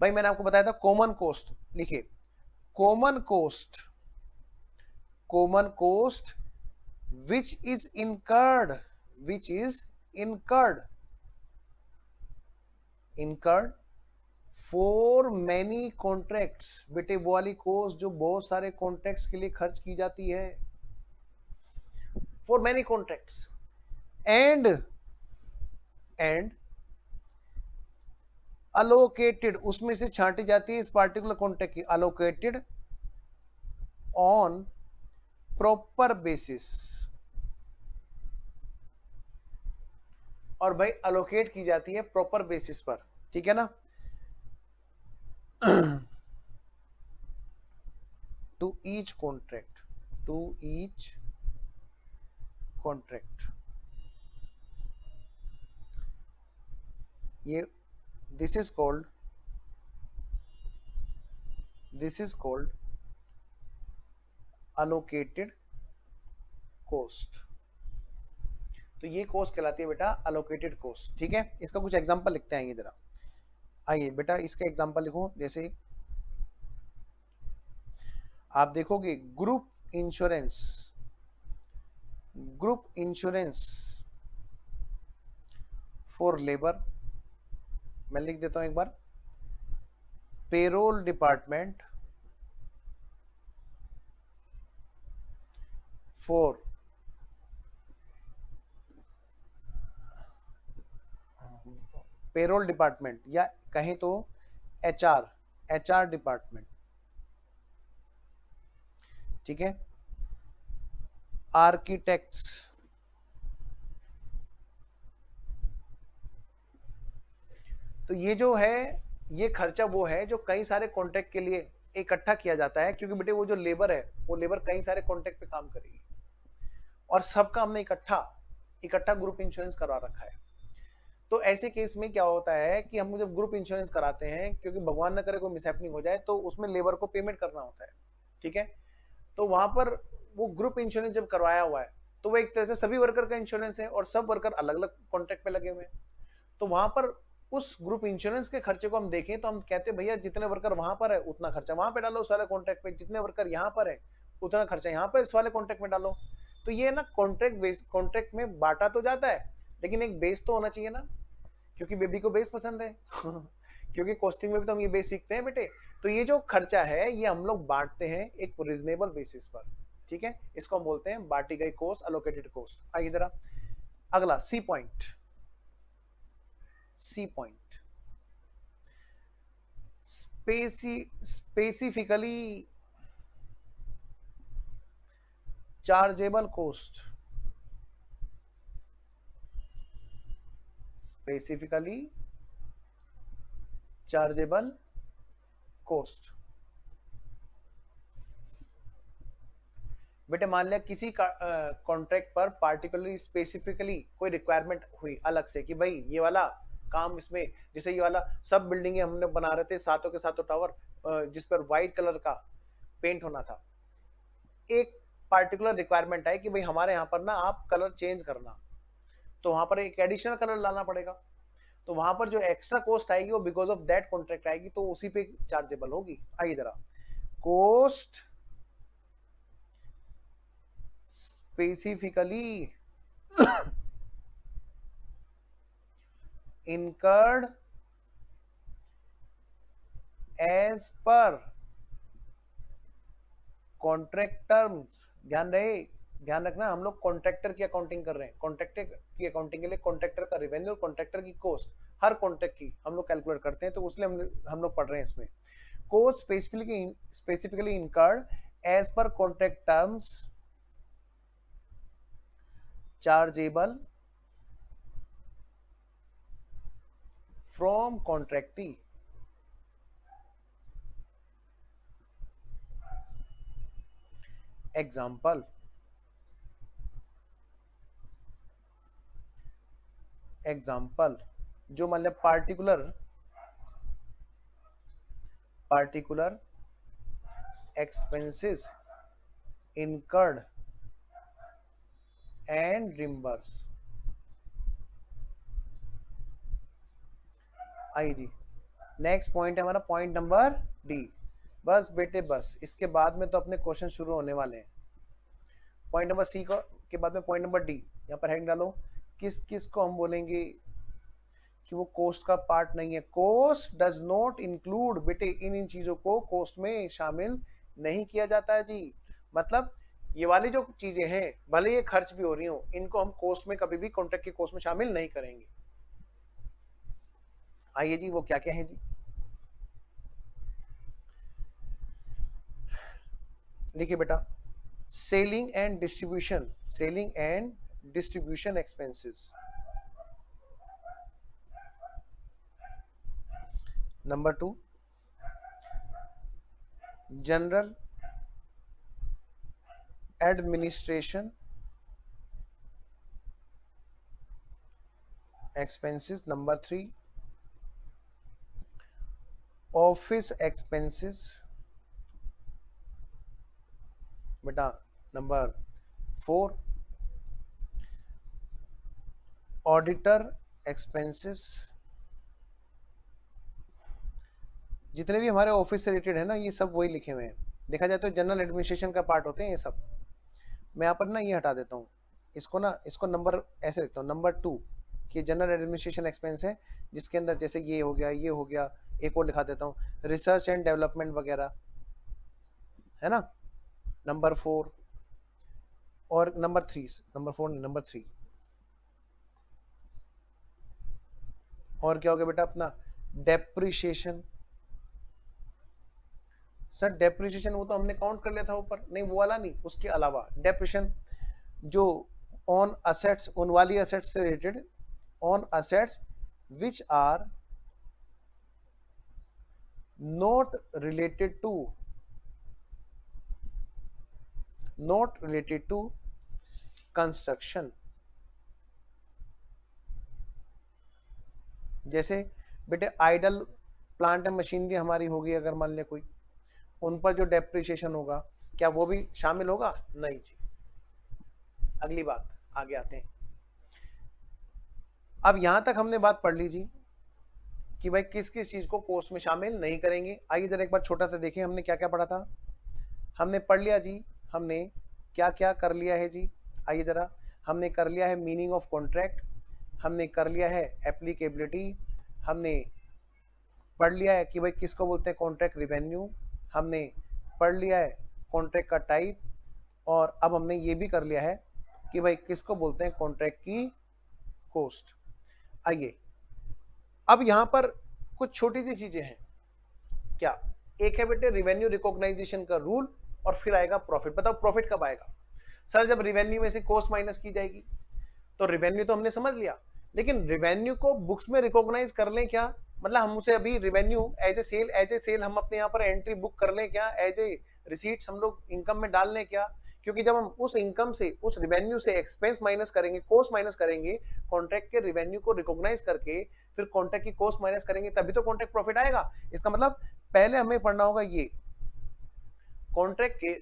भाई, मैंने आपको बताया था कॉमन कॉस्ट, लिखिए common cost, common cost which is incurred, which is incurred, incurred for many contracts. बेटे वो वाली कॉस्ट जो बहुत सारे कॉन्ट्रैक्ट्स के लिए खर्च की जाती है, for many contracts, and allocated, उसमें से छांटी जाती है इस पार्टिकुलर कॉन्ट्रैक्ट की, अलोकेटेड ऑन प्रॉपर बेसिस। और भाई अलोकेट की जाती है प्रॉपर बेसिस पर, ठीक है ना। To each contract, to each contract, ये this is called allocated cost. तो ये कॉस्ट कहलाती है बेटा अलोकेटेड कॉस्ट, ठीक है। इसका कुछ एग्जांपल लिखते हैं ये जरा। आइए बेटा इसका एग्जांपल लिखो, जैसे आप देखोगे group insurance, group insurance for labour, मैं लिख देता हूं एक बार, payroll department for payroll department, या कहें तो एचआर डिपार्टमेंट, ठीक है। आर्किटेक्ट्स, तो ये जो है ये खर्चा वो है जो कई सारे कॉन्ट्रैक्ट के लिए इकट्ठा किया जाता है, क्योंकि बेटे वो जो लेबर है वो लेबर कई सारे कॉन्ट्रैक्ट पे काम करेगी और सबका हमने इकट्ठा इकट्ठा ग्रुप इंश्योरेंस करवा रखा है। तो ऐसे केस में क्या होता है कि हम जब ग्रुप इंश्योरेंस कराते हैं, क्योंकि भगवान न करे कोई मिसहैपनिंग हो जाए, तो उसमें लेबर को पेमेंट करना होता है, ठीक है। तो वहां पर वो ग्रुप इंश्योरेंस जब करवाया हुआ है, तो वो एक तरह से सभी वर्कर का इंश्योरेंस है और सब वर्कर अलग अलग कॉन्ट्रैक्ट पे लगे हुए हैं। तो वहां पर उस ग्रुप इंश्योरेंस के खर्चे को हम देखें तो हम कहते हैं भैया जितने वर्कर वहां पर है उतना खर्चा वहां पे डालो उस वाले कॉन्ट्रैक्ट पे, जितने वर्कर यहाँ पर है उतना खर्चा यहाँ पर इस वाले कॉन्ट्रैक्ट में डालो। तो ये ना कॉन्ट्रैक्ट बेस, कॉन्ट्रैक्ट में बांटा तो जाता है लेकिन एक बेस तो होना चाहिए ना, क्योंकि बेबी को बेस पसंद है क्योंकि कॉस्टिंग में भी तो हम ये बेस सीखते हैं बेटे। तो ये जो खर्चा है ये हम लोग बांटते हैं एक रीजनेबल बेसिस पर, ठीक है। इसको हम बोलते हैं बांटी गई कॉस्ट, अलोकेटेड कॉस्ट। आइए जरा अगला C point, C point specifically chargeable cost, specifically chargeable cost. बेटे मान लिया किसी कॉन्ट्रैक्ट पर पार्टिकुलरली स्पेसिफिकली कोई रिक्वायरमेंट हुई अलग से कि भाई ये वाला काम इसमें, जैसे ये वाला सब बिल्डिंगें हमने बना रहे थे सातों के सातों टावर जिस पर व्हाइट कलर का पेंट होना था, एक पार्टिकुलर रिक्वायरमेंट है कि भाई हमारे यहाँ पर ना आप कलर चेंज करना, तो वहां पर एक एडिशनल कलर लाना पड़ेगा। तो वहां पर जो एक्स्ट्रा कॉस्ट आएगी वो बिकॉज ऑफ दैट कॉन्ट्रैक्ट आएगी, तो उसी पे चार्जेबल होगी। आइए जरा cost specifically incurred as per contract terms. ध्यान रखना हम लोग कॉन्ट्रैक्टर की अकाउंटिंग कर रहे हैं, कॉन्ट्रैक्टर की अकाउंटिंग के लिए कॉन्ट्रैक्टर का रेवेन्यू, कॉन्ट्रैक्टर की कॉस्ट, हर कॉन्ट्रैक्ट की हम लोग कैलकुलेट करते हैं, तो उसलिए हम लोग पढ़ रहे हैं इसमें। Cost specifically incurred as per contract terms chargeable from contractee. Example, जो मान लिया particular expenses incurred and reimbursed। आइए जी नेक्स्ट पॉइंट है हमारा पॉइंट नंबर डी। बस बेटे बस, इसके बाद में तो अपने क्वेश्चन शुरू होने वाले हैं। पॉइंट नंबर सी के बाद में पॉइंट नंबर डी, यहाँ पर हेडिंग डालो किस किस को हम बोलेंगे कि वो कोस्ट का पार्ट नहीं है। कोस्ट डज नॉट इंक्लूड, बेटे इन चीजों को कोस्ट में शामिल नहीं किया जाता है जी। मतलब ये वाली जो चीजें हैं भले ये खर्च भी हो रही हो, इनको हम कोस्ट में कभी भी कॉन्ट्रैक्ट की कोस्ट में शामिल नहीं करेंगे। आइए जी वो क्या क्या है जी, लिखिए बेटा। Selling and distribution expenses. Number 2 general administration expenses. Number 3 office expenses बेटा। Number 4 auditor expenses. जितने भी हमारे ऑफिस से रिलेटेड है ना ये सब वही लिखे हुए हैं, देखा जाए तो जनरल एडमिनिस्ट्रेशन का पार्ट होते हैं ये सब। मैं यहाँ पर ना ये हटा देता हूँ इसको ना, इसको नंबर ऐसे लिखता हूँ नंबर 2 कि जनरल एडमिनिस्ट्रेशन एक्सपेंस है, जिसके अंदर जैसे ये हो गया, एक और लिखा देता हूँ रिसर्च एंड डेवलपमेंट वगैरह, है ना। नंबर 4 और नंबर 3 और क्या हो गया बेटा अपना डेप्रिशिएशन। सर डेप्रिशिएशन वो तो हमने काउंट कर लिया था ऊपर, नहीं वो वाला नहीं, उसके अलावा डेप्रिशिएशन जो ऑन असेट्स, उन वाली असेट्स से related, on assets which are not related to construction, जैसे बेटे आइडल प्लांट एंड मशीनरी हमारी होगी, अगर मान ले कोई, उन पर जो डेप्रिसिएशन होगा क्या वो भी शामिल होगा? नहीं जी। अगली बात, आगे आते हैं। अब यहां तक हमने बात पढ़ ली जी कि भाई किस किस चीज को कोस्ट में शामिल नहीं करेंगे। आइए जरा एक बार छोटा सा देखें हमने क्या क्या पढ़ा था। हमने पढ़ लिया जी, हमने क्या क्या कर लिया है जी। आइए जरा, हमने कर लिया है मीनिंग ऑफ कॉन्ट्रैक्ट, हमने कर लिया है एप्लीकेबिलिटी, हमने पढ़ लिया है कि भाई किसको बोलते हैं कॉन्ट्रैक्ट रिवेन्यू, हमने पढ़ लिया है कॉन्ट्रैक्ट का टाइप, और अब हमने ये भी कर लिया है कि भाई किसको बोलते हैं कॉन्ट्रैक्ट की कॉस्ट। आइए अब यहां पर कुछ छोटी सी चीजें हैं। क्या? एक है बेटे रिवेन्यू रिकॉग्नाइजेशन का रूल, और फिर आएगा प्रॉफिट। बताओ प्रॉफिट कब आएगा? सर जब रिवेन्यू में से कॉस्ट माइनस की जाएगी। तो रिवेन्यू तो हमने समझ लिया, लेकिन रिवेन्यू को बुक्स में रिकॉग्नाइज कर लें क्या? मतलब हम उसे अभी रिवेन्यू एज ए सेल हम अपने यहाँ पर एंट्री बुक कर लें क्या? एज ए रिसीट्स हम लोग इनकम में डाल लें क्या? क्योंकि जब हम उस इनकम से, उस रिवेन्यू से एक्सपेंस माइनस करेंगे, कॉस्ट माइनस करेंगे, कॉन्ट्रैक्ट के रिवेन्यू को रिकॉग्नाइज करके फिर कॉन्ट्रैक्ट की कॉस्ट माइनस करेंगे, तभी तो कॉन्ट्रैक्ट प्रॉफिट आएगा। इसका मतलब पहले हमें पढ़ना होगा ये कॉन्ट्रैक्ट के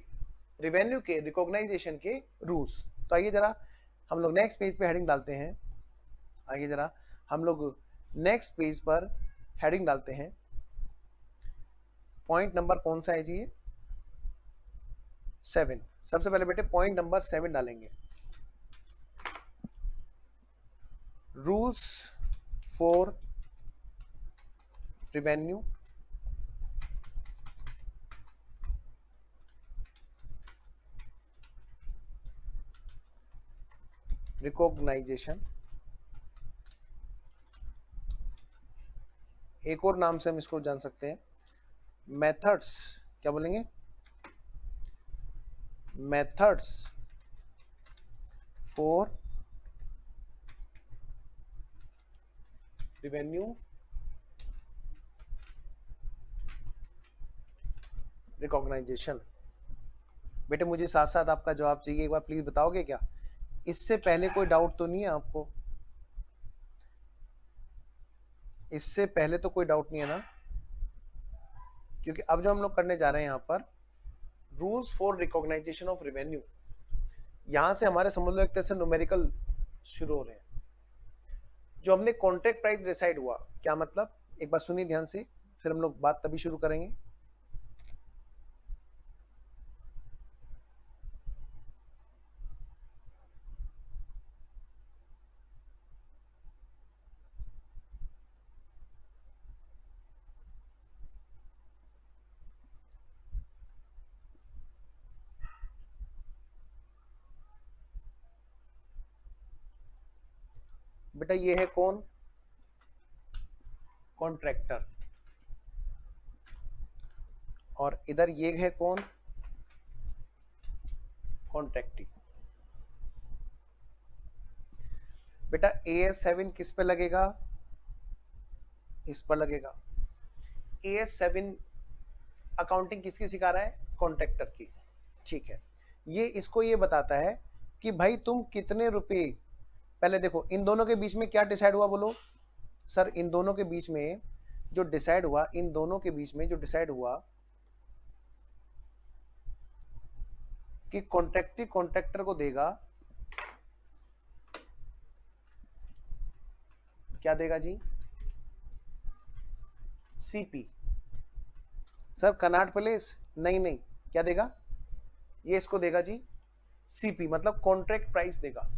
रिवेन्यू के रिकॉग्नाइजेशन के रूल्स। तो आइए जरा हम लोग नेक्स्ट पेज पे हेडिंग डालते हैं। आइए जरा हम लोग नेक्स्ट पेज पर हेडिंग डालते हैं। पॉइंट नंबर कौन सा है जी? 7। सबसे पहले बेटे पॉइंट नंबर 7 डालेंगे, रूल्स फॉर रिवेन्यू रिकॉग्नाइजेशन। एक और नाम से हम इसको जान सकते हैं, मेथड्स। क्या बोलेंगे? Methods for revenue recognisation. बेटे मुझे साथ साथ आपका जवाब चाहिए, एक बार प्लीज बताओगे क्या? इससे पहले कोई डाउट तो नहीं है आपको? इससे पहले तो कोई डाउट नहीं है ना? क्योंकि अब जो हम लोग करने जा रहे हैं यहाँ पर rules for recognisation of revenue, यहां से हमारे समझ लो एक तरह से न्यूमेरिकल शुरू हो रहे हैं। जो हमने कॉन्ट्रैक्ट प्राइस डिसाइड हुआ, क्या मतलब? एक बार सुनिए ध्यान से, फिर हम लोग बात तभी शुरू करेंगे। बेटा ये है कौन? कॉन्ट्रैक्टर। और इधर ये है कौन? कॉन्ट्रैक्टी। बेटा AS7 किस पे लगेगा? इस पर लगेगा। AS7 अकाउंटिंग किसकी सिखा रहा है? कॉन्ट्रैक्टर की। ठीक है, ये इसको ये बताता है कि भाई तुम कितने रुपए, पहले देखो इन दोनों के बीच में क्या डिसाइड हुआ, बोलो सर। इन दोनों के बीच में जो डिसाइड हुआ, इन दोनों के बीच में जो डिसाइड हुआ कि कॉन्ट्रैक्टी कॉन्ट्रैक्टर को देगा, क्या देगा जी? CP। Sir Connaught place? नहीं नहीं, क्या देगा? ये इसको देगा जी CP, मतलब कॉन्ट्रैक्ट प्राइस देगा।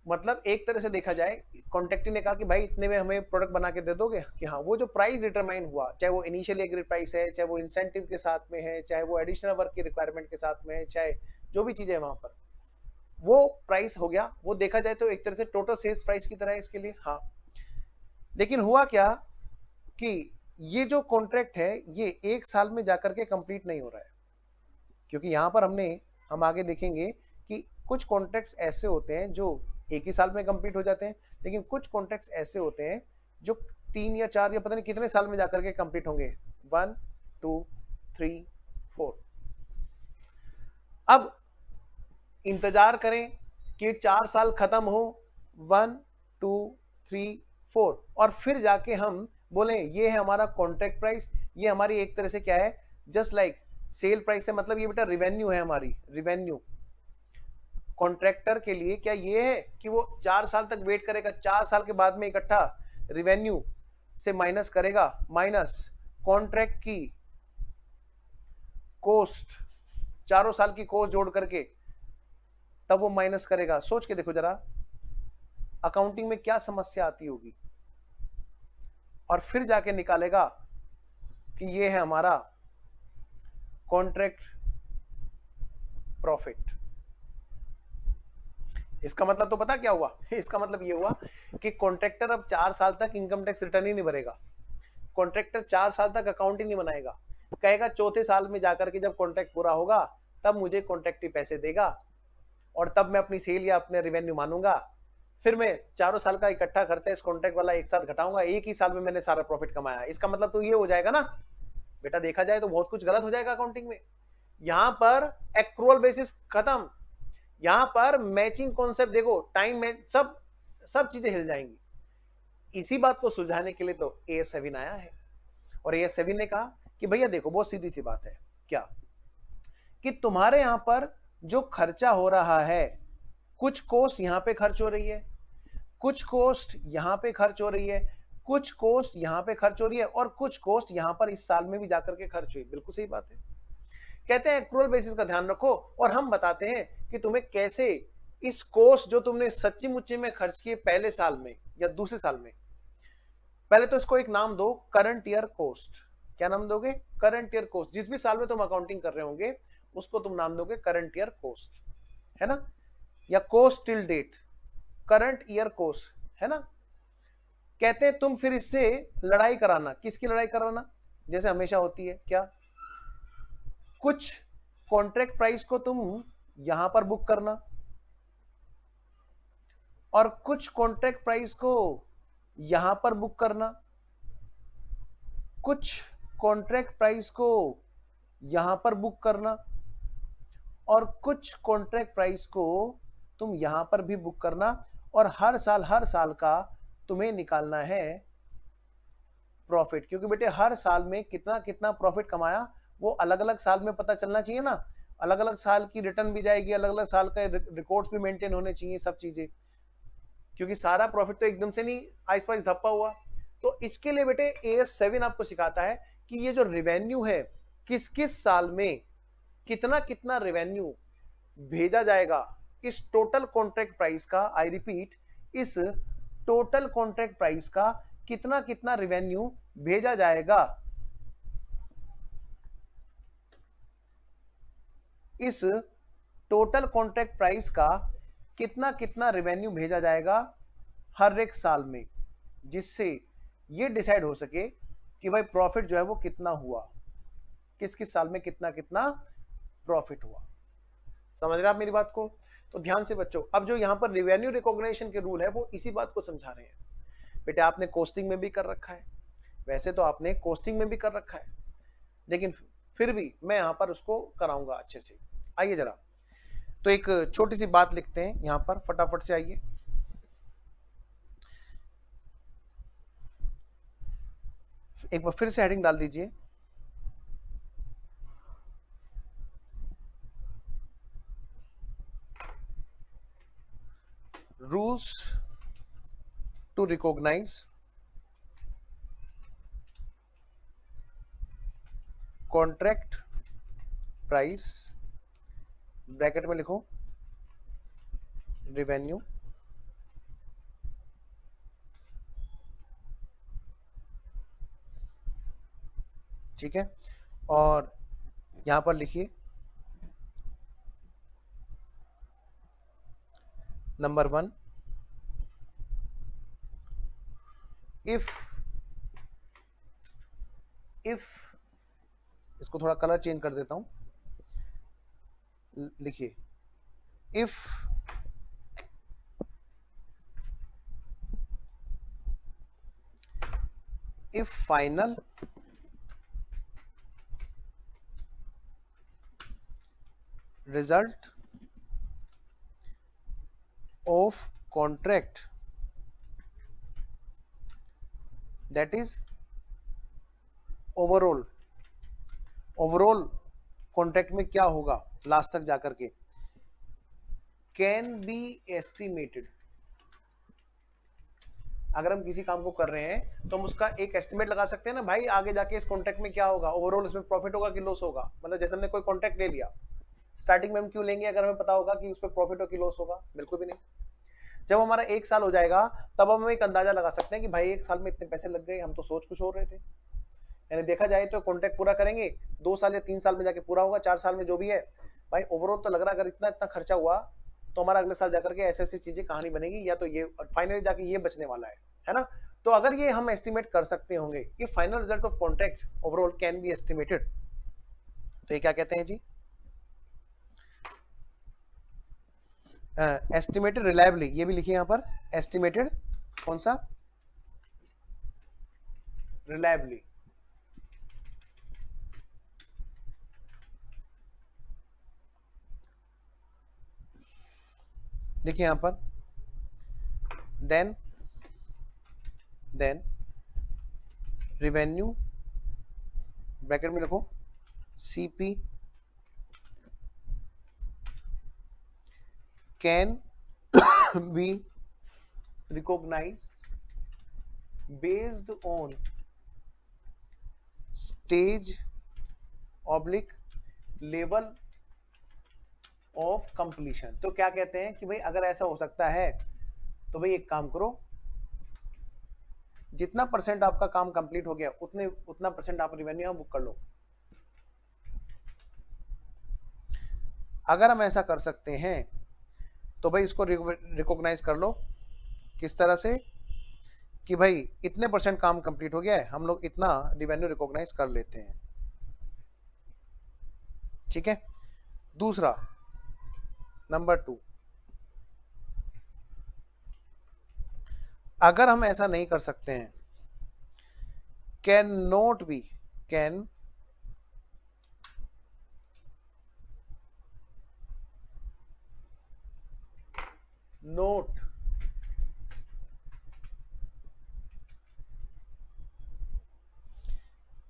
मतलब एक तरह से देखा जाए, कॉन्ट्रैक्टर ने कहा कि भाई इतने में हमें प्रोडक्ट बना के दे दोगे कि हाँ, वो जो प्राइस डिटरमाइन हुआ, चाहे वो इनिशियली एग्रीड प्राइस है, चाहे वो इंसेंटिव के साथ में है, चाहे वो एडिशनल वर्क की रिक्वायरमेंट के साथ में है, चाहे जो भी चीजें है वहां पर, वो प्राइस हो गया। वो देखा जाए तो एक तरह से टोटल सेल्स प्राइस की तरह है इसके लिए। हाँ, लेकिन हुआ क्या कि ये जो कॉन्ट्रैक्ट है ये 1 साल में जाकर के कंप्लीट नहीं हो रहा है, क्योंकि यहां पर हम आगे देखेंगे कि कुछ कॉन्ट्रैक्ट्स ऐसे होते हैं जो 1 ही साल में कंप्लीट हो जाते हैं, लेकिन कुछ कॉन्ट्रैक्ट्स ऐसे होते हैं जो 3 या 4 या पता नहीं कितने साल में जाकर के कंप्लीट होंगे। 1 2 3 4। अब इंतजार करें कि 4 साल खत्म हो, 1 2 3 4, और फिर जाके हम बोले ये है हमारा कॉन्ट्रैक्ट प्राइस, ये हमारी एक तरह से क्या है, जस्ट लाइक सेल प्राइस है, मतलब ये बेटा रिवेन्यू है हमारी, रिवेन्यू। कॉन्ट्रैक्टर के लिए क्या ये है कि वो 4 साल तक वेट करेगा, 4 साल के बाद में इकट्ठा रिवेन्यू से माइनस करेगा, माइनस कॉन्ट्रैक्ट की कॉस्ट, चारों साल की कॉस्ट जोड़ करके तब वो माइनस करेगा। सोच के देखो जरा अकाउंटिंग में क्या समस्या आती होगी, और फिर जाके निकालेगा कि ये है हमारा कॉन्ट्रैक्ट प्रॉफिट। इसका मतलब तो पता क्या हुआ, इसका मतलब ये हुआ कि कॉन्ट्रैक्टर अब 4 साल तक इनकम टैक्स रिटर्न ही नहीं भरेगा, कॉन्ट्रैक्टर 4 साल तक अकाउंट ही नहीं बनाएगा, कहेगा चौथे साल में जाकर के जब कॉन्ट्रैक्ट पूरा होगा तब मुझे कॉन्ट्रैक्ट पैसे देगा, और तब मैं अपनी सेल या अपने रेवेन्यू मानूंगा, फिर मैं चारों साल का इकट्ठा खर्चा इस कॉन्ट्रैक्ट वाला एक साथ घटाऊंगा, एक ही साल में मैंने सारा प्रॉफिट कमाया। इसका मतलब तो ये हो जाएगा ना बेटा, देखा जाए तो बहुत कुछ गलत हो जाएगा अकाउंटिंग में। यहां पर एक्रूअल बेसिस खत्म, यहां पर मैचिंग कॉन्सेप्ट देखो, टाइम में सब चीजें हिल जाएंगी। इसी बात को सुलझाने के लिए तो AS7 आया है, और AS7 ने कहा कि भैया देखो बहुत सीधी सी बात है, क्या कि तुम्हारे यहां पर जो खर्चा हो रहा है, कुछ कॉस्ट यहां पे खर्च हो रही है, कुछ कॉस्ट यहां पे खर्च हो रही है, कुछ कॉस्ट यहां पे खर्च हो रही है, और कुछ कॉस्ट यहां पर इस साल में भी जाकर के खर्च हुई। बिल्कुल सही बात है। कहते हैं एक्रूअल बेसिस का ध्यान रखो, और हम बताते हैं कि तुम्हें कैसे इस कॉस्ट जो तुमने सच्ची मुच्ची में खर्च किए पहले साल में या दूसरे साल में, पहले तो इसको एक नाम दो, करंट ईयर कॉस्ट। क्या नाम दोगे? Current year cost. जिस भी साल में तुम अकाउंटिंग कर रहे होंगे उसको तुम नाम दोगे करंट ईयर कॉस्ट, है ना, या cost till date, current year cost, है ना। कहते हैं तुम फिर इससे लड़ाई कराना। किसकी लड़ाई कराना? जैसे हमेशा होती है, क्या कुछ कॉन्ट्रैक्ट प्राइस को तुम यहां पर बुक करना, और कुछ कॉन्ट्रैक्ट प्राइस को यहां पर बुक करना, कुछ कॉन्ट्रैक्ट प्राइस को यहां पर बुक करना, और कुछ कॉन्ट्रैक्ट प्राइस को तुम यहां पर भी बुक करना, और हर साल का तुम्हें निकालना है प्रॉफिट। क्योंकि बेटे हर साल में कितना कितना प्रॉफिट कमाया वो अलग अलग साल में पता चलना चाहिए ना, अलग अलग साल की रिटर्न भी जाएगी, अलग अलग साल का रिकॉर्ड्स भी मेंटेन होने चाहिए, सब चीजें, क्योंकि सारा प्रॉफिट तो एकदम से नहीं आइस पाइस धप्पा हुआ। तो इसके लिए बेटे AS7 आपको सिखाता है कि ये जो रिवेन्यू है, किस किस साल में कितना कितना रेवेन्यू भेजा जाएगा इस टोटल कॉन्ट्रैक्ट प्राइस का। आई रिपीट, इस टोटल कॉन्ट्रैक्ट प्राइस का कितना कितना रेवेन्यू भेजा जाएगा, इस टोटल कॉन्ट्रैक्ट प्राइस का कितना कितना रेवेन्यू भेजा जाएगा हर एक साल में, जिससे ये डिसाइड हो सके कि भाई प्रॉफिट जो है वो कितना हुआ, किस किस साल में कितना कितना प्रॉफिट हुआ। समझ रहे आप मेरी बात को? तो ध्यान से बच्चों, अब जो यहाँ पर रेवेन्यू रिकॉग्निशन के रूल है वो इसी बात को समझा रहे हैं। बेटे आपने कॉस्टिंग में भी कर रखा है, वैसे तो आपने कॉस्टिंग में भी कर रखा है, लेकिन फिर भी मैं यहाँ पर उसको कराऊंगा अच्छे से। आइए जरा, तो एक छोटी सी बात लिखते हैं यहाँ पर, फटाफट से आइए। एक बार फिर से हेडिंग डाल दीजिए, rules to recognise contract price, bracket में लिखो रेवेन्यू, ठीक है, और यहां पर लिखिए नंबर 1, इफ इसको थोड़ा कलर चेंज कर देता हूं, लिखिए if final result of contract that is overall contract में क्या होगा लास्ट तक जाकर के, कैन बी एस्टिमेटेड। अगर हम किसी काम को कर रहे हैं तो हम उसका एक एस्टिमेट लगा सकते हैं ना भाई, आगे जाके इस कॉन्ट्रैक्ट में क्या होगा, ओवरऑल इसमें प्रॉफिट होगा कि लॉस होगा। मतलब जैसे हमने कोई कॉन्ट्रैक्ट ले लिया, स्टार्टिंग में हम क्यों लेंगे अगर हमें पता होगा कि उस पर प्रॉफिट हो कि लॉस होगा? बिल्कुल भी नहीं। जब हमारा 1 साल हो जाएगा तब हम एक अंदाजा लगा सकते हैं कि भाई 1 साल में इतने पैसे लग गए, हम तो सोच कुछ हो रहे थे। यानी देखा जाए तो कॉन्ट्रैक्ट पूरा करेंगे 2 साल या 3 साल में जाके पूरा होगा, 4 साल में जो भी है भाई ओवरऑल तो लग रहा है अगर इतना इतना खर्चा हुआ तो हमारा अगले साल जाकर के ऐसी ऐसी चीजें कहानी बनेगी, या तो ये फाइनली जाके ये बचने वाला है ना। तो अगर ये हम एस्टिमेट कर सकते होंगे कि final result of contract overall can be estimated, तो ये क्या कहते हैं जी, एस्टिमेटेड रिलायबली। ये भी लिखिए यहां पर, एस्टिमेटेड कौन सा, रिलायबली। देखिए यहां पर, देन रेवेन्यू ब्रैकेट में लिखो CP can be recognised based on stage oblique level of completion. तो क्या कहते हैं कि भाई अगर ऐसा हो सकता है तो भाई एक काम करो, जितना परसेंट आपका काम कंप्लीट हो गया उतना परसेंट आप रिवेन्यू बुक कर लो। अगर हम ऐसा कर सकते हैं तो भाई इसको रिकॉग्नाइज कर लो। किस तरह से कि भाई इतने परसेंट काम कंप्लीट हो गया है, हम लोग इतना रिवेन्यू रिकॉग्नाइज कर लेते हैं। ठीक है। दूसरा नंबर 2, अगर हम ऐसा नहीं कर सकते हैं, कैन नॉट बी नोट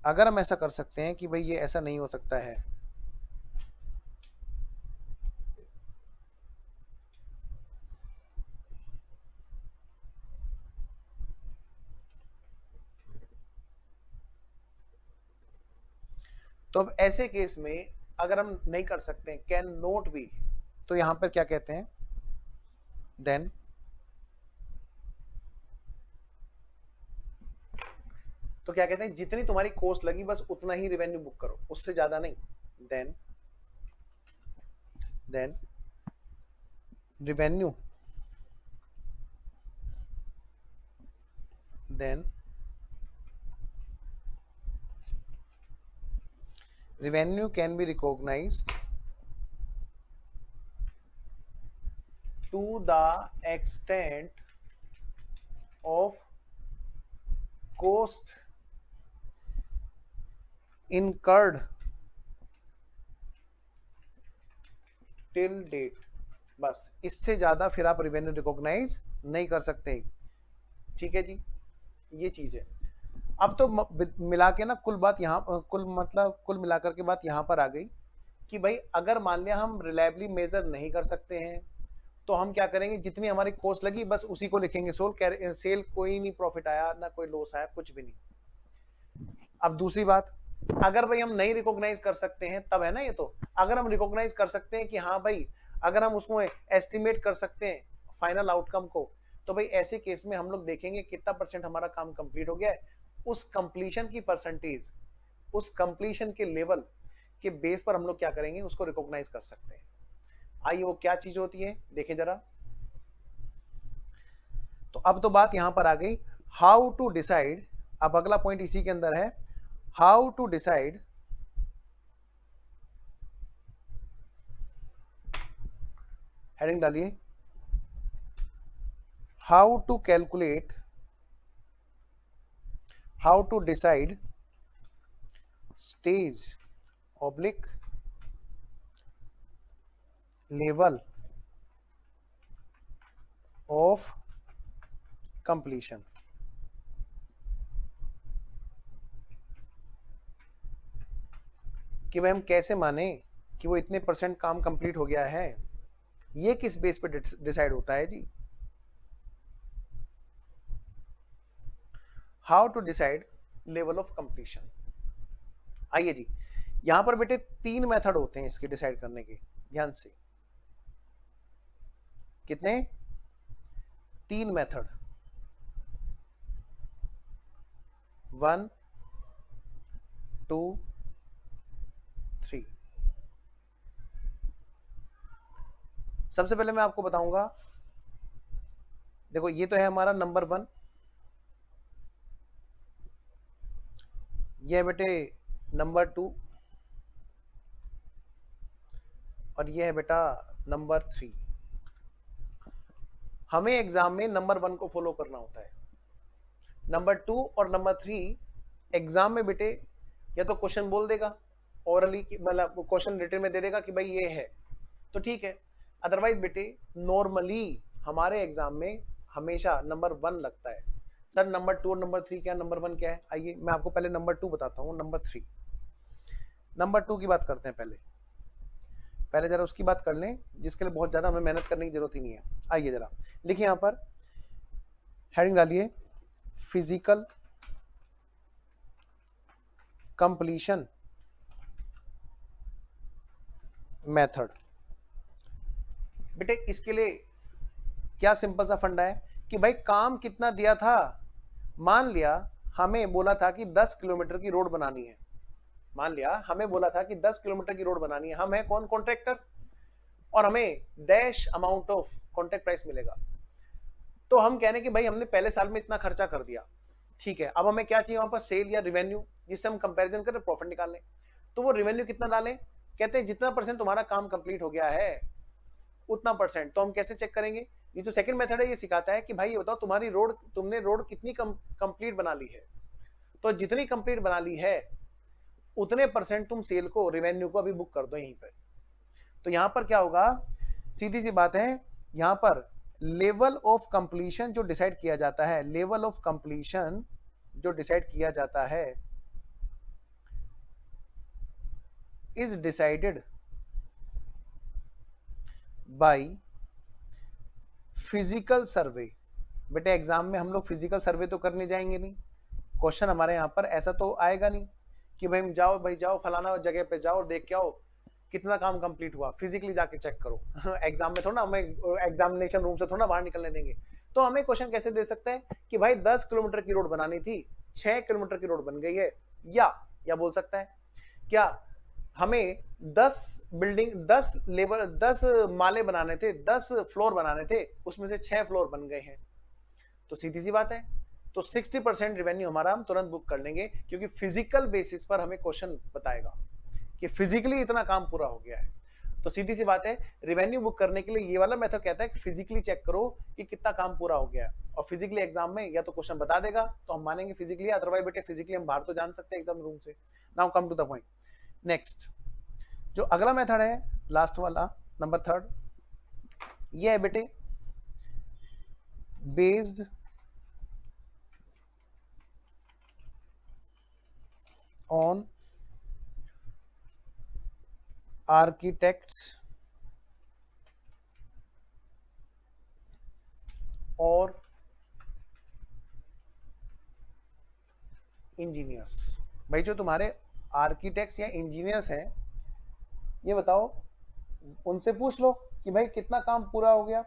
अगर हम ऐसा कर सकते हैं कि भाई ये ऐसा नहीं हो सकता है, तो अब ऐसे केस में अगर हम नहीं कर सकते कैन नोट बी, तो यहां पर क्या कहते हैं, देन तो क्या कहते हैं जितनी तुम्हारी कॉस्ट लगी बस उतना ही रेवेन्यू बुक करो, उससे ज्यादा नहीं। Then revenue can be recognised to the extent of cost incurred till date। बस इससे ज्यादा फिर आप रेवेन्यू रिकॉग्नाइज नहीं कर सकते। ठीक है जी, ये चीज है। अब तो मिला के ना कुल बात यहाँ कुल मिलाकर के बात यहाँ पर आ गई कि भाई अगर मान लिया हम रिलायबली मेजर नहीं कर सकते हैं तो हम क्या करेंगे, जितनी हमारी कॉस्ट लगी बस उसी को लिखेंगे सेल, कोई नहीं प्रॉफिट आया ना कोई लॉस आया, कुछ भी नहीं। अब दूसरी बात, अगर भाई हम नहीं रिकॉग्नाइज कर सकते हैं तब है ना ये, तो अगर हम रिकॉग्नाइज कर सकते हैं कि हाँ भाई अगर हम उसको एस्टिमेट कर सकते हैं फाइनल आउटकम को, तो भाई ऐसे केस में हम लोग देखेंगे कितना परसेंट हमारा काम कंप्लीट हो गया है, उस कंप्लीशन की परसेंटेज, उस कंप्लीशन के लेवल के बेस पर हम लोग क्या करेंगे, उसको रिकॉग्नाइज कर सकते हैं। आइए वो क्या चीज होती है देखें जरा। तो अब तो बात यहां पर आ गई हाउ टू डिसाइड। अब अगला पॉइंट इसी के अंदर है, हाउ टू डिसाइड हेडिंग डालिए, how to calculate, how to decide stage oblique level of completion. कि भाई हम कैसे माने कि वो इतने % काम कंप्लीट हो गया है, ये किस बेस पे डिसाइड होता है जी? How to decide level of completion. आइए जी, यहां पर बेटे 3 मेथड होते हैं इसके डिसाइड करने के, ध्यान से। कितने? 3 मेथड, 1 2 3। सबसे पहले मैं आपको बताऊंगा, देखो ये तो है हमारा नंबर 1, ये है बेटे नंबर 2, और ये है बेटा नंबर 3। हमें एग्जाम में नंबर 1 को फॉलो करना होता है। नंबर 2 और नंबर 3 एग्जाम में बेटे या तो क्वेश्चन बोल देगा ओरली, मतलब क्वेश्चन रिटन में दे देगा कि भाई ये है, तो ठीक है। अदरवाइज बेटे नॉर्मली हमारे एग्जाम में हमेशा नंबर 1 लगता है। सर नंबर 2 और नंबर 3 क्या, नंबर 1 क्या है? आइए मैं आपको पहले नंबर 2 बताता हूँ, नंबर 3। नंबर 2 की बात करते हैं पहले, पहले जरा उसकी बात कर लें जिसके लिए बहुत ज्यादा हमें मेहनत करने की जरूरत ही नहीं है। आइए जरा लिखिए, यहां पर हेडिंग डालिए, फिजिकल कंप्लीशन मेथड। बेटे इसके लिए क्या सिंपल सा फंडा है कि भाई काम कितना दिया था, मान लिया हमें बोला था कि 10 किलोमीटर की रोड बनानी है, मान लिया हमें बोला था कि 10 किलोमीटर की रोड बनानी है, हम है कौन, कॉन्ट्रैक्टर, और हमें dash amount of contract price मिलेगा। तो हम कह रहे हैं कि भाई हमने पहले साल में इतना खर्चा कर दिया, ठीक है, अब हमें क्या चाहिए वहां पर, सेल या रिवेन्यू, जिससे हम कंपैरिजन करें, प्रॉफिट निकाल लें। तो वो रिवेन्यू कितना डालें, कहते हैं जितना % तुम्हारा काम कंप्लीट हो गया है उतना %। तो हम कैसे चेक करेंगे? ये जो सेकंड मेथड है ये सिखाता है कि भाई ये बताओ तुम्हारी रोड, तुमने रोड कितनी कंप्लीट बना ली है, तो जितनी कंप्लीट बना ली है उतने % तुम सेल को, रिवेन्यू को अभी बुक कर दो यहीं पर। तो यहां पर क्या होगा, सीधी सी बात है, यहां पर लेवल ऑफ कंप्लीशन जो डिसाइड किया जाता है, लेवल ऑफ कंप्लीशन जो डिसाइड किया जाता है इज डिसाइडेड बाय फिजिकल सर्वे। बेटे एग्जाम में हम लोग फिजिकल सर्वे तो करने जाएंगे नहीं, क्वेश्चन हमारे यहाँ पर ऐसा तो आएगा नहीं कि भाई जाओ भाई जाओ फलाना जगह पे जाओ देख के आओ कितना काम कंप्लीट हुआ, फिजिकली जाके चेक करो। एग्जाम में थोड़ा हमें एग्जामिनेशन रूम से थोड़ा बाहर निकलने देंगे। तो हमें क्वेश्चन कैसे दे सकता है कि भाई 10 किलोमीटर की रोड बनानी थी, 6 किलोमीटर की रोड बन गई है, या बोल सकता है क्या हमें 10 बिल्डिंग, 10 लेवल, 10 माले बनाने थे, 10 फ्लोर बनाने थे, उसमें से 6 फ्लोर बन गए हैं। तो सीधी सी बात है, तो 60% रेवेन्यू हमारा हम तुरंत बुक कर लेंगे, क्योंकि फिजिकल बेसिस पर हमें क्वेश्चन बताएगा कि फिजिकली इतना काम पूरा हो गया है। तो सीधी सी बात है, रेवेन्यू बुक करने के लिए ये वाला मेथड कहता है कि फिजिकली चेक करो कि कितना काम पूरा हो गया है, और फिजिकली एग्जाम में या तो क्वेश्चन बता देगा तो हम मानेंगे फिजिकली, अदरवाइज बेटे फिजिकली हम बाहर तो जान सकते हैं एग्जाम रूम से। Now come to the point. Next जो अगला मेथड है, लास्ट वाला नंबर 3, ये है बेटे बेस्ड ऑन आर्किटेक्ट्स और इंजीनियर्स। भाई जो तुम्हारे आर्किटेक्ट्स या इंजीनियर्स हैं, ये बताओ, उनसे पूछ लो कि भाई कितना काम पूरा हो गया।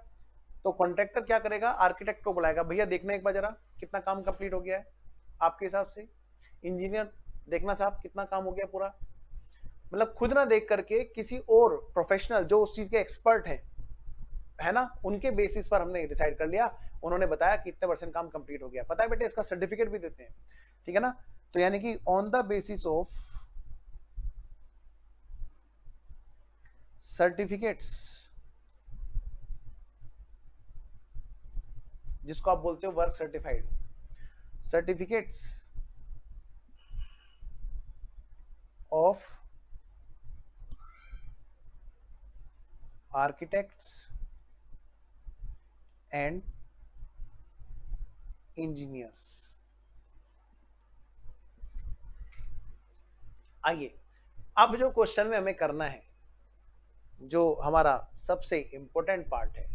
तो कॉन्ट्रैक्टर क्या करेगा, आर्किटेक्ट को बुलाएगा, भैया देखना एक बार जरा कितना काम कंप्लीट हो गया है आपके हिसाब से। इंजीनियर देखना साहब कितना काम हो गया पूरा, मतलब खुद ना देख करके किसी और प्रोफेशनल जो उस चीज के एक्सपर्ट हैं, है ना, उनके बेसिस पर हमने डिसाइड कर लिया, उन्होंने बताया कि इतने % काम कंप्लीट हो गया। पता है बेटे इसका सर्टिफिकेट भी देते हैं, ठीक है ना। तो यानी कि on the basis of certificates, जिसको आप बोलते हो work certified, certificates of architects and engineers. आइए अब जो क्वेश्चन में हमें करना है, जो हमारा सबसे इंपॉर्टेंट पार्ट है,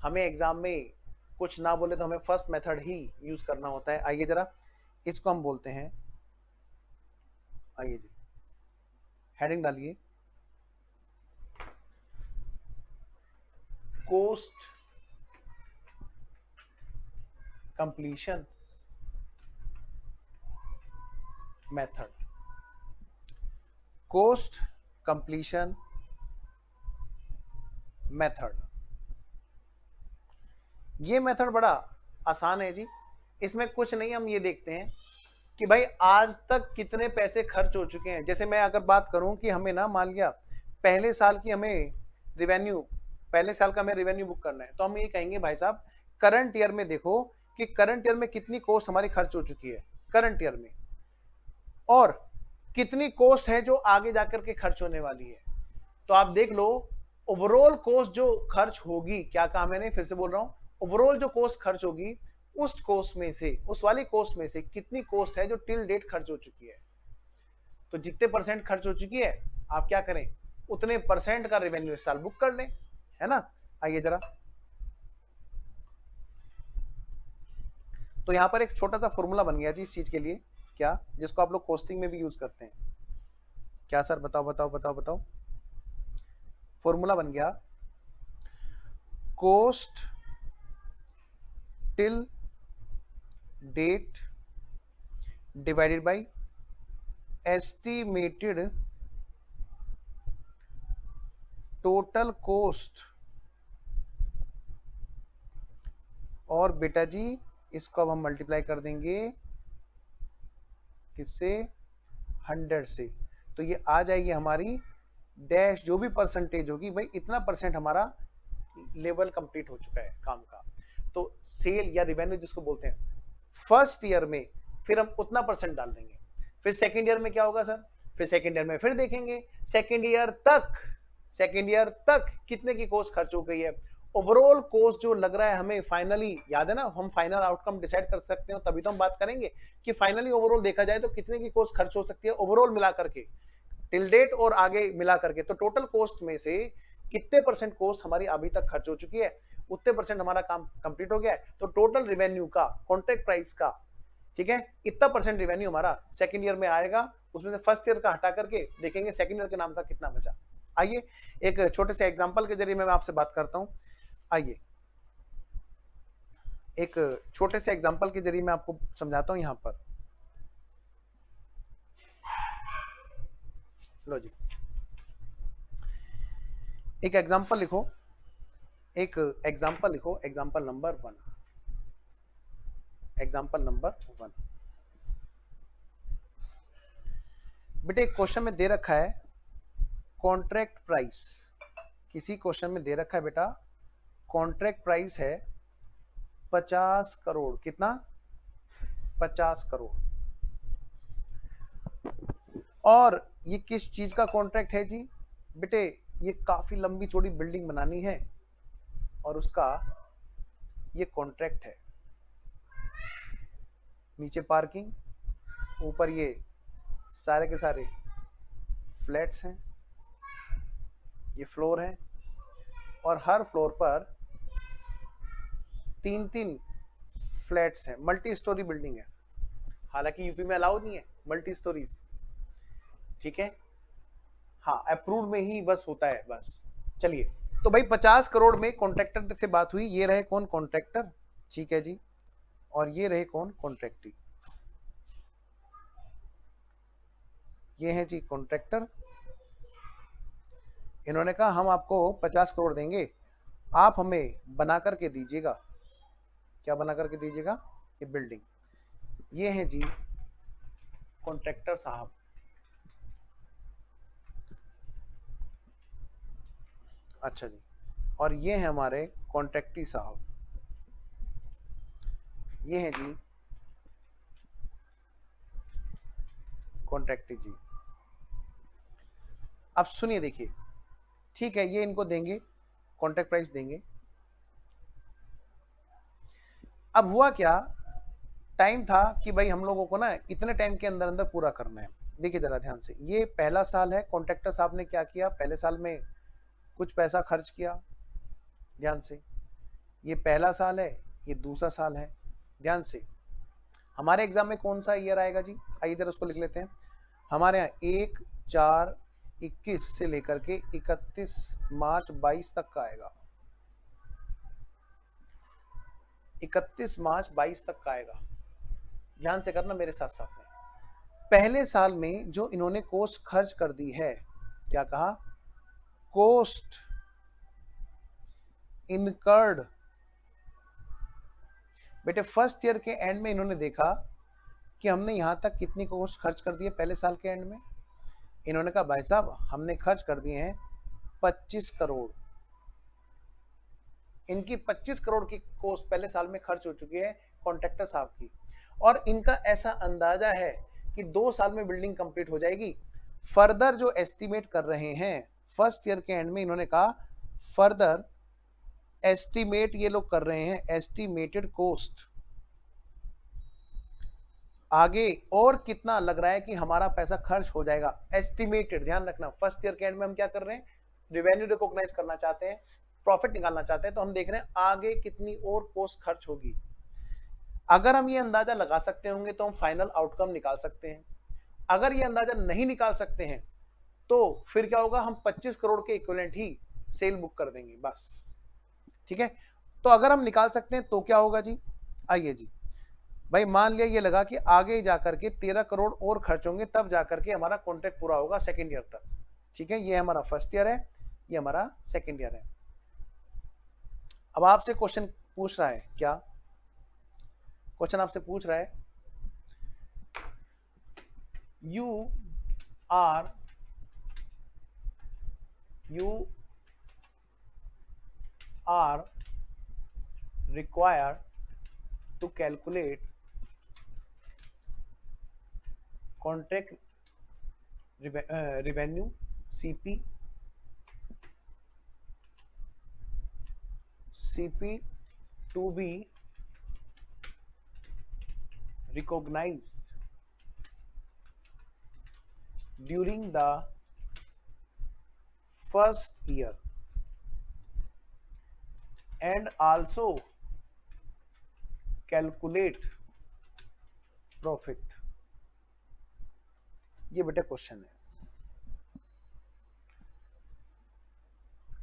हमें एग्जाम में कुछ ना बोले तो हमें फर्स्ट मेथड ही यूज करना होता है। आइए जरा इसको हम बोलते हैं, आइए जी हेडिंग डालिए, cost completion method. Cost completion method, ये मेथड बड़ा आसान है जी। इसमें कुछ नहीं, हम ये देखते हैं कि भाई आज तक कितने पैसे खर्च हो चुके हैं। जैसे मैं अगर बात करूं कि हमें ना मान लिया पहले साल की हमें रिवेन्यू, पहले साल का हमें रिवेन्यू बुक करना है, तो हम ये कहेंगे भाई साहब करंट ईयर में देखो कि करंट ईयर में कितनी कॉस्ट हमारी खर्च हो चुकी है करंट ईयर में, और कितनी कॉस्ट है जो आगे जाकर के खर्च होने वाली है। तो आप देख लो ओवरऑल कॉस्ट जो खर्च होगी, क्या कहा मैंने, फिर से बोल रहा हूं, ओवरऑल जो कॉस्ट खर्च होगी उस कॉस्ट में से, उस वाली कॉस्ट में से कितनी कॉस्ट है जो टिल डेट खर्च हो चुकी है। तो जितने परसेंट खर्च हो चुकी है आप क्या करें, उतने परसेंट का रेवेन्यू इस साल बुक कर लें, है ना। आइए जरा, तो यहां पर एक छोटा सा फॉर्मूला बन गया जी इस चीज के लिए, क्या, जिसको आप लोग कॉस्टिंग में भी यूज करते हैं। क्या सर, बताओ बताओ बताओ बताओ। फॉर्मूला बन गया cost till date divided by estimated total cost, और बेटा जी इसको अब हम मल्टीप्लाई कर देंगे किससे, 100 से। तो ये आ जाएगी हमारी डैश, जो भी परसेंटेज होगी, भाई इतना परसेंट हमारा लेवल कंप्लीट हो चुका है काम का। तो सेल या रिवेन्यू जिसको बोलते हैं, फर्स्ट ईयर में फिर हम उतना परसेंट डाल देंगे। फिर सेकेंड ईयर में क्या होगा सर, फिर सेकेंड ईयर में फिर देखेंगे सेकेंड ईयर तक कितने की कॉस्ट खर्च हो गई है। ओवरऑल कॉस्ट जो लग रहा है हमें फाइनली, याद है ना, हम फाइनल आउटकम डिसाइड कर सकते हैं, तभी तो हम बात करेंगे कि फाइनली ओवरऑल देखा जाए तो कितने की कॉस्ट खर्च हो सकती है ओवरऑल मिला करके, टिल डेट और आगे मिला करके। तो टोटल कॉस्ट में से कितने परसेंट कॉस्ट हमारी अभी तक खर्च हो चुकी है, उतने परसेंट हमारा काम कंप्लीट हो गया है। तो टोटल रिवेन्यू का, कॉन्ट्रैक्ट प्राइस का, ठीक है, इतना परसेंट रिवेन्यू हमारा सेकंड ईयर में आएगा, उसमें से फर्स्ट ईयर का हटा करके देखेंगे सेकंड ईयर के नाम का कितना बचा। आइए एक छोटे से एग्जांपल के जरिए मैं आपसे बात करता हूं। आइए एक छोटे से एग्जांपल के जरिए मैं आपको समझाता हूं। यहां पर लो जी, एक एग्जांपल लिखो, एक एग्जांपल लिखो, एग्जांपल नंबर 1, एग्जांपल नंबर 1। बेटे एक क्वेश्चन में दे रखा है कॉन्ट्रैक्ट प्राइस, किसी क्वेश्चन में दे रखा है बेटा कॉन्ट्रैक्ट प्राइस है 50 करोड़, कितना, 50 करोड़। और ये किस चीज का कॉन्ट्रैक्ट है जी, बेटे ये काफी लंबी चौड़ी बिल्डिंग बनानी है और उसका ये कॉन्ट्रैक्ट है। नीचे पार्किंग, ऊपर ये सारे के सारे फ्लैट्स हैं, ये फ्लोर है, और हर फ्लोर पर 3-3 फ्लैट्स हैं, मल्टी स्टोरी बिल्डिंग है। हालांकि यूपी में अलाउड नहीं है मल्टी स्टोरीज, ठीक है, हाँ अप्रूव में ही बस होता है बस। चलिए, तो भाई 50 करोड़ में कॉन्ट्रैक्टर से बात हुई, ये रहे कौन, कॉन्ट्रैक्टर, ठीक है जी, और ये रहे कौन, कॉन्ट्रैक्टी, ये है जी कॉन्ट्रैक्टर। इन्होंने कहा हम आपको 50 करोड़ देंगे, आप हमें बना करके दीजिएगा, क्या बना करके दीजिएगा, ये बिल्डिंग। ये है जी कॉन्ट्रैक्टर साहब, अच्छा जी, और ये है हमारे कॉन्ट्रैक्टी साहब, ये है जी कॉन्ट्रैक्टी जी। अब सुनिए देखिए, ठीक है, ये इनको देंगे, कॉन्ट्रैक्ट प्राइस देंगे। अब हुआ क्या, टाइम था कि भाई हम लोगों को ना इतने टाइम के अंदर अंदर पूरा करना है, देखिए जरा ध्यान से, ये पहला साल है, कॉन्ट्रैक्टर साहब ने क्या किया, पहले साल में कुछ पैसा खर्च किया। ध्यान से, ये पहला साल है, ये दूसरा साल है। ध्यान से, हमारे एग्जाम में कौन सा ईयर आएगा जी, आइए इधर उसको लिख लेते हैं। हमारे यहाँ 1/4/21 से लेकर के 31 मार्च 22 तक का आएगा। 31 मार्च 22 तक का आएगा। ध्यान से करना मेरे साथ साथ में। पहले साल में जो इन्होंने कॉस्ट खर्च कर दी है, क्या कहा, कॉस्ट इनकर्ड। बेटे फर्स्ट ईयर के एंड में इन्होंने देखा कि हमने यहां तक कितनी कॉस्ट खर्च कर दी है पहले साल के एंड में। इन्होंने कहा भाई साहब हमने खर्च कर दिए हैं 25 करोड़। इनकी 25 करोड़ की कॉस्ट पहले साल में खर्च हो चुकी है कॉन्ट्रैक्टर साहब की, और इनका ऐसा अंदाजा है कि 2 साल में बिल्डिंग कंप्लीट हो जाएगी। फर्दर जो एस्टिमेट कर रहे हैं फर्स्ट ईयर के एंड में, इन्होंने कहा फर्दर एस्टिमेट ये लोग कर रहे हैं, एस्टिमेटेड कॉस्ट आगे और कितना लग रहा है कि हमारा पैसा खर्च हो जाएगा, एस्टिमेटेड। ध्यान रखना, फर्स्ट ईयर के एंड में हम क्या कर रहे हैं, रेवेन्यू रिकॉग्नाइज करना चाहते हैं, प्रॉफिट निकालना चाहते हैं, तो हम देख रहे हैं आगे कितनी और कॉस्ट खर्च होगी। अगर हम ये अंदाजा लगा सकते होंगे तो हम फाइनल आउटकम निकाल सकते हैं। अगर ये अंदाजा नहीं निकाल सकते हैं तो फिर क्या होगा, हम 25 करोड़ के इक्विवेलेंट ही सेल बुक कर देंगे बस। ठीक है, तो अगर हम निकाल सकते हैं तो क्या होगा जी, आइए जी भाई, मान लिया ये लगा कि आगे जाकर के 13 करोड़ और खर्च होंगे, तब जाकर के हमारा कॉन्ट्रैक्ट पूरा होगा सेकेंड ईयर तक। ठीक है, ये हमारा फर्स्ट ईयर है, ये हमारा सेकेंड ईयर है। अब आपसे क्वेश्चन पूछ रहा है, क्या क्वेश्चन आपसे पूछ रहा है, you are required to calculate contract revenue CP to be recognized during the first year and also calculate profit। ये बेटा क्वेश्चन है।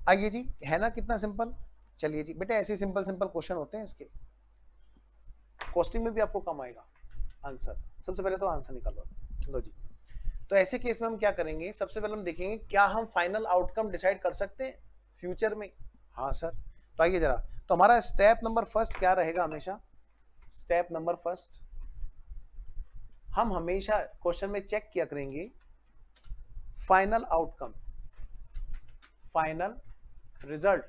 आइए जी, है ना कितना सिंपल। चलिए जी बेटा, ऐसे सिंपल सिंपल क्वेश्चन होते हैं इसके, कॉस्टिंग में भी आपको कम आएगा आंसर। सबसे पहले तो आंसर निकालो, लो जी। तो ऐसे केस में हम क्या करेंगे, सबसे पहले हम देखेंगे क्या हम फाइनल आउटकम डिसाइड कर सकते हैं फ्यूचर में। हाँ सर, तो आइए जरा, तो हमारा स्टेप नंबर फर्स्ट क्या रहेगा हमेशा, स्टेप नंबर फर्स्ट हम हमेशा क्वेश्चन में चेक किया करेंगे final outcome, final result,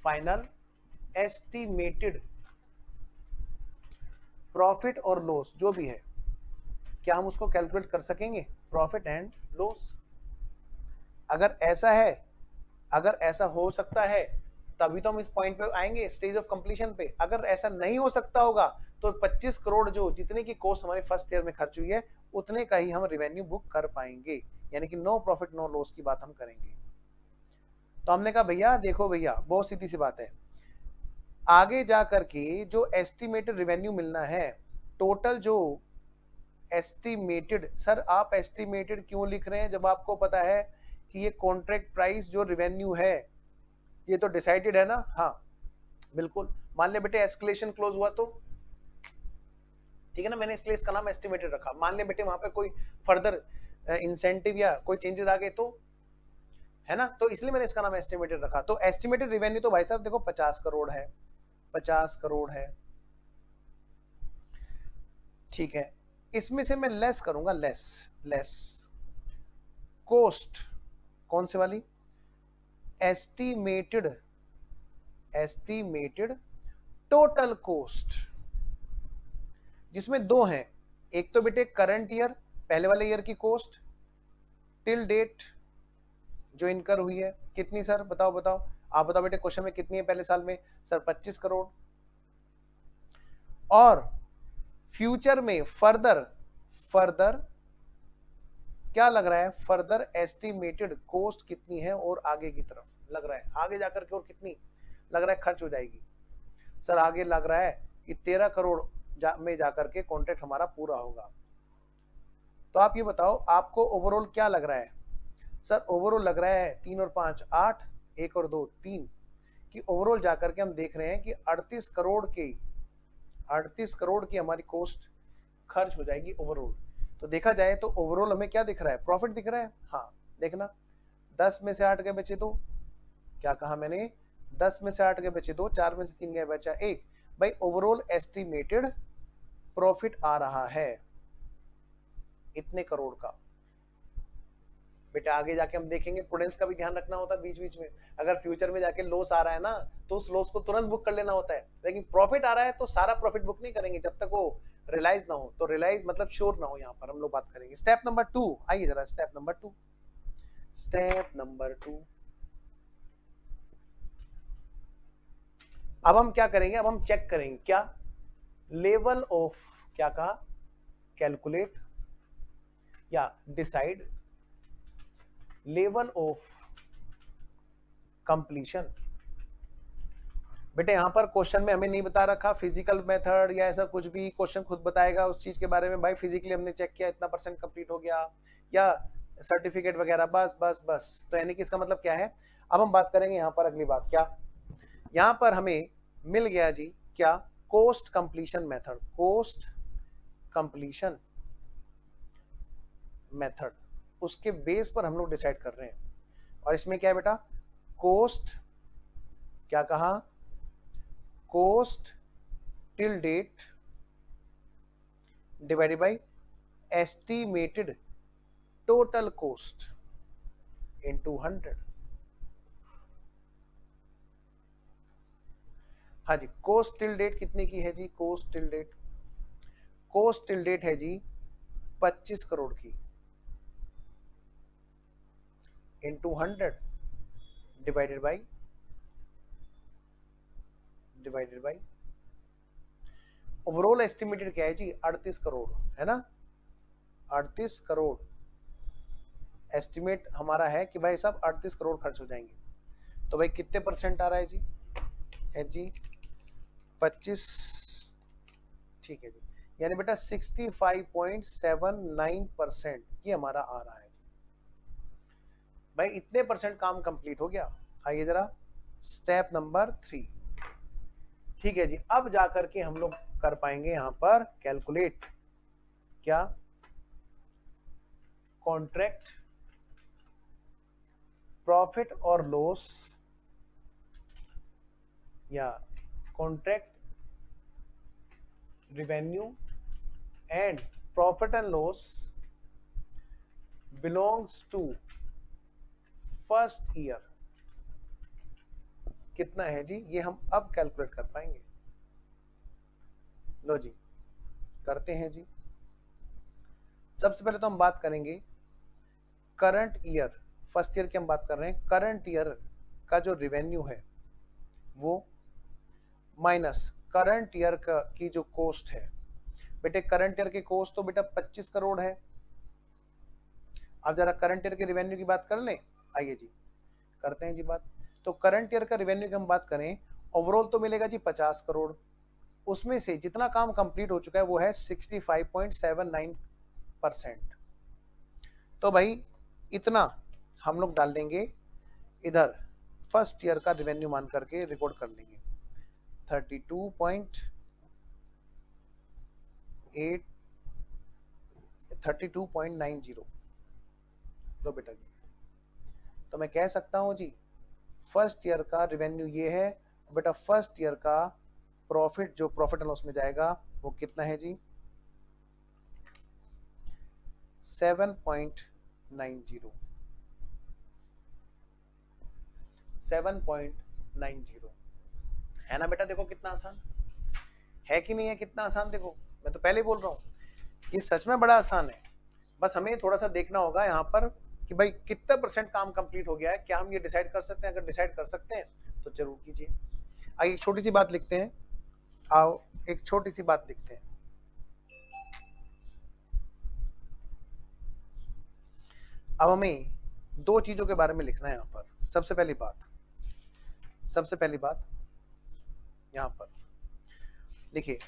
final estimated profit और लॉस जो भी है, क्या हम उसको कैलकुलेट कर सकेंगे, प्रॉफिट एंड लॉस। अगर ऐसा है, अगर ऐसा हो सकता है तभी तो हम इस पॉइंट पे आएंगे, स्टेज ऑफ कंप्लीशन पे। अगर ऐसा नहीं हो सकता होगा तो 25 करोड़ जो जितने की कॉस्ट हमारे फर्स्ट ईयर में खर्च हुई है उतने का ही हम रेवेन्यू बुक कर पाएंगे, यानी कि नो प्रॉफिट नो लॉस की बात हम करेंगे। तो हमने कहा भैया देखो भैया, बहुत सीधी सी बात है, आगे जा करके जो एस्टिमेटेड रेवेन्यू मिलना है, टोटल जो एस्टिमेटेड, सर आप एस्टिमेटेड क्यों लिख रहे हैं जब आपको पता है कि ये कॉन्ट्रैक्ट प्राइस जो रेवेन्यू है ये तो डिसाइडेड है ना। हाँ बिल्कुल, मान ले बेटे एस्केलेशन क्लोज हुआ तो ठीक है ना, मैंने इसलिए इसका नाम एस्टिमेटेड रखा। मान ले बेटे वहां पे कोई फर्दर इंसेंटिव या कोई चेंजेस आ गए तो, है ना, तो इसलिए मैंने इसका नाम एस्टिमेटेड रखा। तो एस्टिमेटेड रेवेन्यू तो भाई साहब देखो 50 करोड़ है, 50 करोड़ है, ठीक है। इसमें से मैं लेस करूंगा, लेस कॉस्ट, कौन से वाली, एस्टिमेटेड टोटल कॉस्ट, जिसमें दो हैं, एक तो बेटे करंट ईयर पहले वाले ईयर की कॉस्ट टिल डेट जो इनकर हुई है, कितनी सर बताओ आप बताओ बेटे, क्वेश्चन में कितनी है पहले साल में, सर 25 करोड़। और फ्यूचर में फर्दर क्या लग रहा है, फर्दर एस्टिमेटेड कॉस्ट कितनी है और आगे की तरफ लग रहा है, आगे जाकर के और कितनी लग रहा है खर्च हो जाएगी। सर आगे लग रहा है कि 13 करोड़ में जाकर के कॉन्ट्रैक्ट हमारा पूरा होगा। तो आप ये बताओ आपको ओवरऑल क्या लग रहा है। सर ओवरऑल लग रहा है 3 और 5 8, 1 और 2 3 कि ओवरऑल जाकर के हम देख रहे हैं कि 38 करोड़ की हमारी कॉस्ट खर्च हो जाएगी ओवरऑल। तो देखा जाए तो ओवरऑल हमें क्या दिख रहा है, प्रॉफिट दिख रहा है। हाँ देखना 10 में से 8 गए बचे 2, क्या कहा मैंने, 10 में से 8 गए बचे 2, 4 में से 3 गए बचा 1। भाई ओवरऑल एस्टिमेटेड प्रॉफिट आ रहा है इतने करोड़ का। बेटा आगे जाके हम देखेंगे प्रूडेंस का भी ध्यान रखना होता है बीच बीच में। अगर फ्यूचर में जाके लॉस आ रहा है ना तो उस लॉस को तुरंत बुक कर लेना होता है, लेकिन प्रॉफिट आ रहा है तो सारा प्रॉफिट बुक नहीं करेंगे जब तक वो रियलाइज ना हो। तो रियलाइज मतलब श्योर ना हो, यहाँ पर हम लोग बात करेंगे। स्टेप नंबर 2 आइए जरा, स्टेप नंबर 2 अब हम क्या करेंगे, अब हम चेक करेंगे क्या, लेवल ऑफ, क्या कहा, कैलकुलेट या डिसाइड लेवल ऑफ कंप्लीशन। बेटे यहां पर क्वेश्चन में हमें नहीं बता रखा फिजिकल मेथड या ऐसा कुछ भी, क्वेश्चन खुद बताएगा उस चीज के बारे में। भाई फिजिकली हमने चेक किया इतना % कंप्लीट हो गया या सर्टिफिकेट वगैरह, बस बस बस। तो यानी कि इसका मतलब क्या है, अब हम बात करेंगे यहाँ पर अगली बात, क्या यहाँ पर हमें मिल गया जी, क्या, cost completion method, cost completion method, उसके बेस पर हम लोग डिसाइड कर रहे हैं। और इसमें क्या है बेटा, कोस्ट, क्या कहा, cost till date divided by estimated total cost into 100। हाँ जी, कोस्ट टिल डेट कितने की है जी, कोस्ट टिल डेट है जी 25 करोड़ की into 100 divided by overall estimated क्या है जी 38 करोड़, है ना, 38 करोड़ एस्टिमेट हमारा है कि भाई साहब 38 करोड़ खर्च हो जाएंगे। तो भाई कितने % आ रहा है जी, है जी 25, ठीक है जी, यानी बेटा 65.79% ये हमारा आ रहा है। भाई इतने % काम कंप्लीट हो गया। आइए जरा स्टेप नंबर 3, ठीक है जी। अब जाकर के हम लोग कर पाएंगे यहां पर कैलकुलेट, क्या, कॉन्ट्रैक्ट प्रॉफिट और लॉस या contract revenue and profit and loss belongs to first year कितना है जी, ये हम अब कैलकुलेट कर पाएंगे। लो जी करते हैं जी। सबसे पहले तो हम बात करेंगे करंट ईयर, फर्स्ट ईयर की हम बात कर रहे हैं, करंट ईयर का जो रेवेन्यू है वो माइनस करंट ईयर की जो कॉस्ट है। बेटे करंट ईयर की कॉस्ट तो बेटा 25 करोड़ है। अब जरा करंट ईयर के रेवेन्यू की बात कर लें, आइए जी करते हैं जी बात। तो करंट ईयर का रेवेन्यू की हम बात करें, ओवरऑल तो मिलेगा जी 50 करोड़, उसमें से जितना काम कंप्लीट हो चुका है वो है 65.79%। तो भाई इतना हम लोग डाल देंगे इधर, फर्स्ट ईयर का रेवेन्यू मान करके रिकॉर्ड कर लेंगे 32.90। लो बेटा जी, तो मैं कह सकता हूं जी फर्स्ट ईयर का रेवेन्यू ये है, बेटा फर्स्ट ईयर का प्रॉफिट जो प्रॉफिट एंड लॉस में जाएगा वो कितना है जी 7.90 है ना बेटा। देखो कितना आसान है कि नहीं है, कितना आसान। देखो मैं तो पहले बोल रहा हूं ये सच में बड़ा आसान है। बस हमें थोड़ा सा देखना होगा यहाँ पर कि भाई कितना % काम कंप्लीट हो गया है, क्या हम ये डिसाइड कर सकते हैं। अगर डिसाइड कर सकते हैं तो जरूर कीजिए। आइए एक छोटी सी बात लिखते हैं, आओ एक छोटी सी बात लिखते हैं। अब हमें दो चीजों के बारे में लिखना है यहाँ पर। सबसे पहली बात यहाँ पर लिखिए,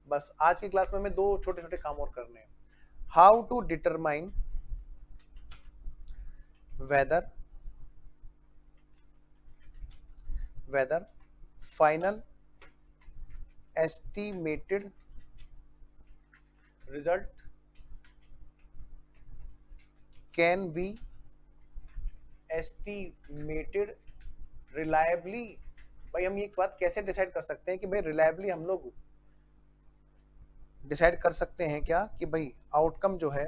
बस आज की क्लास में हमें दो छोटे छोटे काम और करने हैं। How to determine whether final estimated result can be estimated reliably। भाई हम ये बात कैसे डिसाइड कर सकते हैं कि भाई रिलायबली हम लोग डिसाइड कर सकते हैं क्या कि भाई आउटकम जो है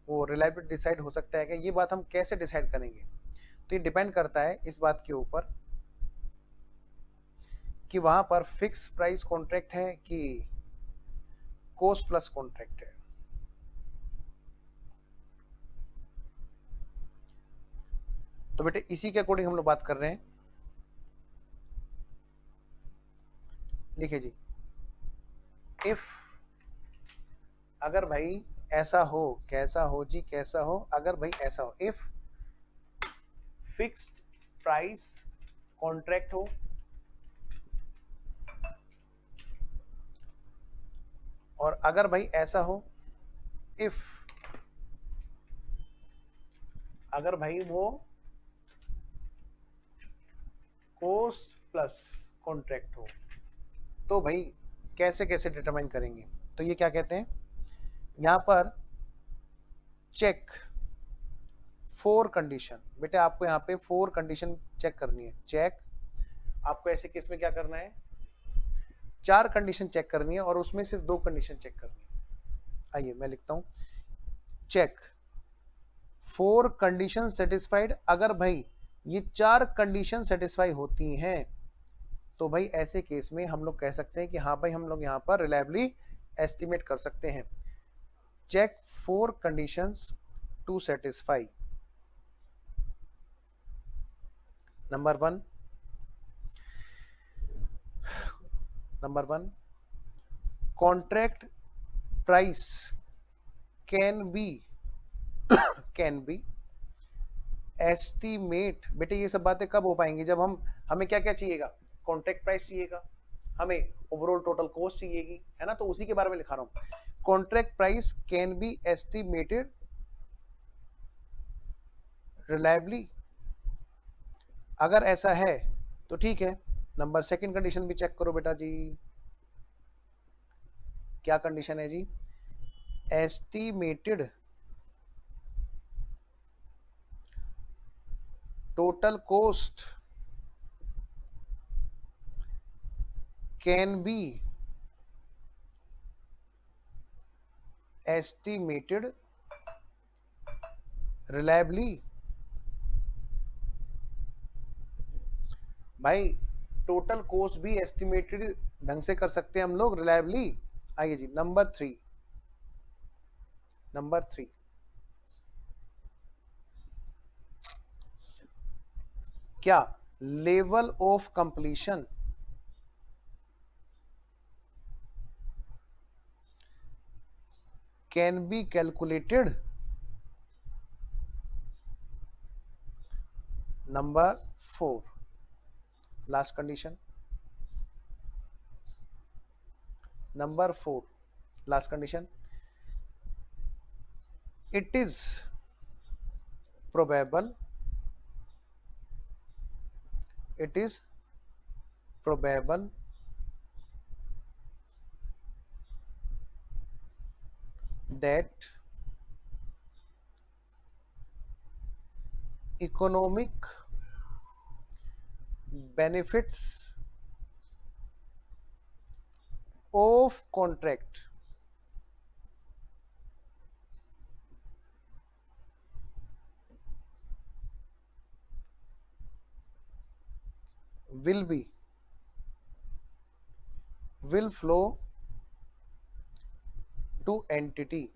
वो रिलायबली डिसाइड हो सकता है क्या, ये बात हम कैसे डिसाइड करेंगे? तो ये डिपेंड करता है इस बात के ऊपर कि वहां पर फिक्स प्राइस कॉन्ट्रैक्ट है कि कॉस्ट प्लस कॉन्ट्रैक्ट है। तो बेटे इसी के अकॉर्डिंग हम लोग बात कर रहे हैं। लिखिए जी, इफ अगर भाई ऐसा हो, कैसा हो जी, कैसा हो, अगर भाई ऐसा हो, इफ फिक्स्ड प्राइस कॉन्ट्रैक्ट हो और अगर भाई ऐसा हो, इफ अगर भाई वो कॉस्ट प्लस कॉन्ट्रैक्ट हो, तो भाई कैसे कैसे डिटरमाइन करेंगे? तो ये क्या कहते हैं यहां पर, चेक 4 कंडीशन। बेटे आपको यहाँ पे 4 कंडीशन चेक करनी है। चेक आपको ऐसे केस में क्या करना है, 4 कंडीशन चेक करनी है और उसमें सिर्फ 2 कंडीशन चेक करनी है। आइए मैं लिखता हूं, चेक 4 कंडीशन सेटिस्फाइड। अगर भाई ये 4 कंडीशन सेटिस्फाई होती हैं तो भाई ऐसे केस में हम लोग कह सकते हैं कि हाँ भाई हम लोग यहाँ पर रिलायबली एस्टिमेट कर सकते हैं। Check 4 conditions to satisfy. Number one, contract price can be estimate. बेटे ये सब बातें कब हो पाएंगी, जब हमें क्या क्या चाहिएगा, कॉन्ट्रैक्ट प्राइस चाहिएगा, हमें ओवरऑल टोटल कॉस्ट चाहिएगी, है ना। तो उसी के बारे में लिखा रहा हूं, contract price can be estimated reliably. अगर ऐसा है तो ठीक है। नंबर सेकंड कंडीशन भी चेक करो बेटा जी, क्या कंडीशन है जी, estimated total cost can be estimated reliably. भाई टोटल कॉस्ट भी एस्टिमेटेड ढंग से कर सकते हैं हम लोग रिलायबली। आइए जी, नंबर थ्री, क्या level of completion can be calculated. Number 4, last condition, number 4 last condition, it is probable that economic benefits of contract will flow to entity।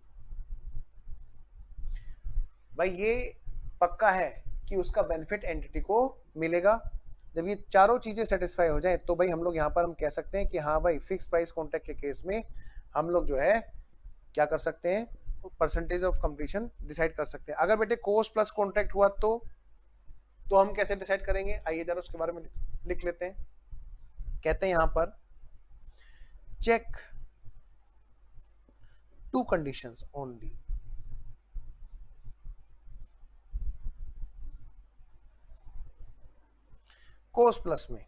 भाई ये पक्का है कि उसका बेनिफिट एंटिटी को मिलेगा। जब ये चारों चीजें सेटिस्फाई हो जाए तो भाई हम लोग यहाँ पर हम कह सकते हैं कि हाँ भाई फिक्स प्राइस कॉन्ट्रैक्ट के केस में हम लोग जो है क्या कर सकते हैं, परसेंटेज ऑफ कंप्लीशन डिसाइड कर सकते हैं। अगर बेटे कोस्ट प्लस कॉन्ट्रैक्ट हुआ तो हम कैसे डिसाइड करेंगे, आइए जरा उसके बारे में लिख लेते हैं। कहते हैं यहां पर check two conditions only. Cost plus में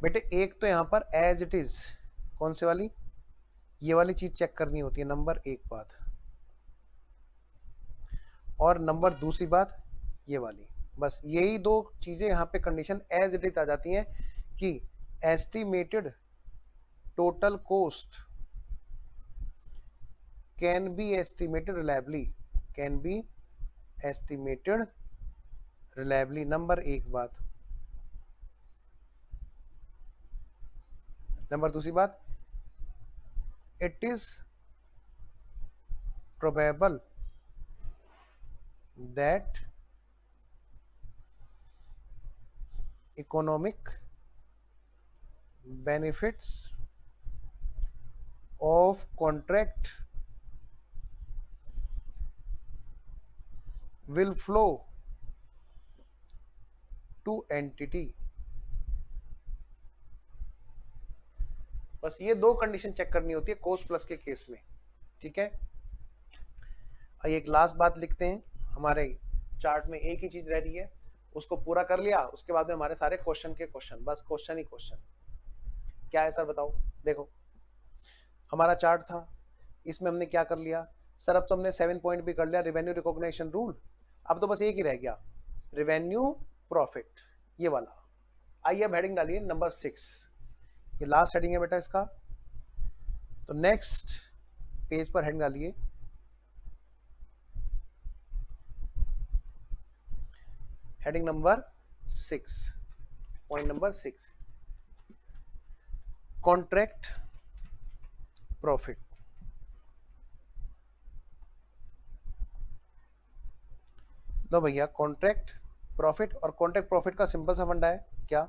बेटे एक तो यहां पर एज इट इज, कौन से वाली, ये वाली चीज चेक करनी होती है, नंबर एक बात, और नंबर दूसरी बात ये वाली, बस यही दो चीजें यहाँ पे कंडीशन एज इट इज आ जाती हैं कि estimated total coast can be estimated reliably, can be estimated reliably, number एक बात। नंबर दूसरी बात, it is probable that economic benefits of contract will flow to entity। बस ये दो कंडीशन चेक करनी होती है कोस्ट प्लस के केस में, ठीक है। और एक लास्ट बात लिखते हैं, हमारे चार्ट में एक ही चीज रह रही है, उसको पूरा कर लिया, उसके बाद में हमारे सारे क्वेश्चन के क्वेश्चन, बस क्वेश्चन ही क्वेश्चन। क्या है सर बताओ, देखो हमारा चार्ट था, इसमें हमने क्या कर लिया सर, अब तो हमने 7 पॉइंट भी कर लिया, रेवेन्यू रिकॉग्निशन रूल, अब तो बस एक ही रह गया, रेवेन्यू प्रॉफिट, ये वाला। आइए अब हेडिंग डालिए नंबर 6, ये लास्ट हेडिंग है बेटा इसका, तो नेक्स्ट पेज पर हेडिंग डालिए heading number 6, point number 6, contract profit. लो भैया कॉन्ट्रैक्ट प्रॉफिट, और कॉन्ट्रैक्ट प्रॉफिट का सिंपल सा फंडा है क्या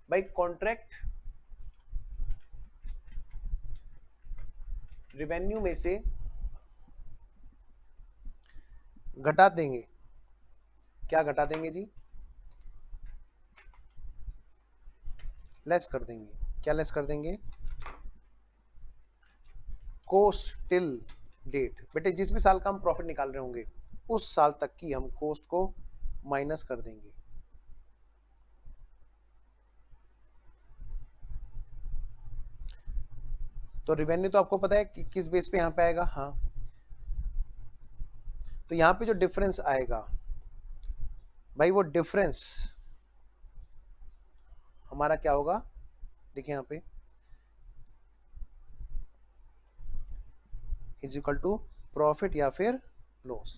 भाई, कॉन्ट्रैक्ट रेवेन्यू में से घटा देंगे, क्या घटा देंगे जी, लेस कर देंगे, क्या लेस कर देंगे, कोस्ट टिल डेट, बेटे जिस भी साल का हम प्रॉफिट निकाल रहे होंगे उस साल तक की हम कोस्ट को माइनस कर देंगे। तो रेवेन्यू तो आपको पता है कि किस बेस पे यहां पे आएगा, हाँ, तो यहां पे जो डिफरेंस आएगा भाई, वो डिफरेंस हमारा क्या होगा, देखिए यहां पे इज इक्वल टू प्रॉफिट या फिर लॉस,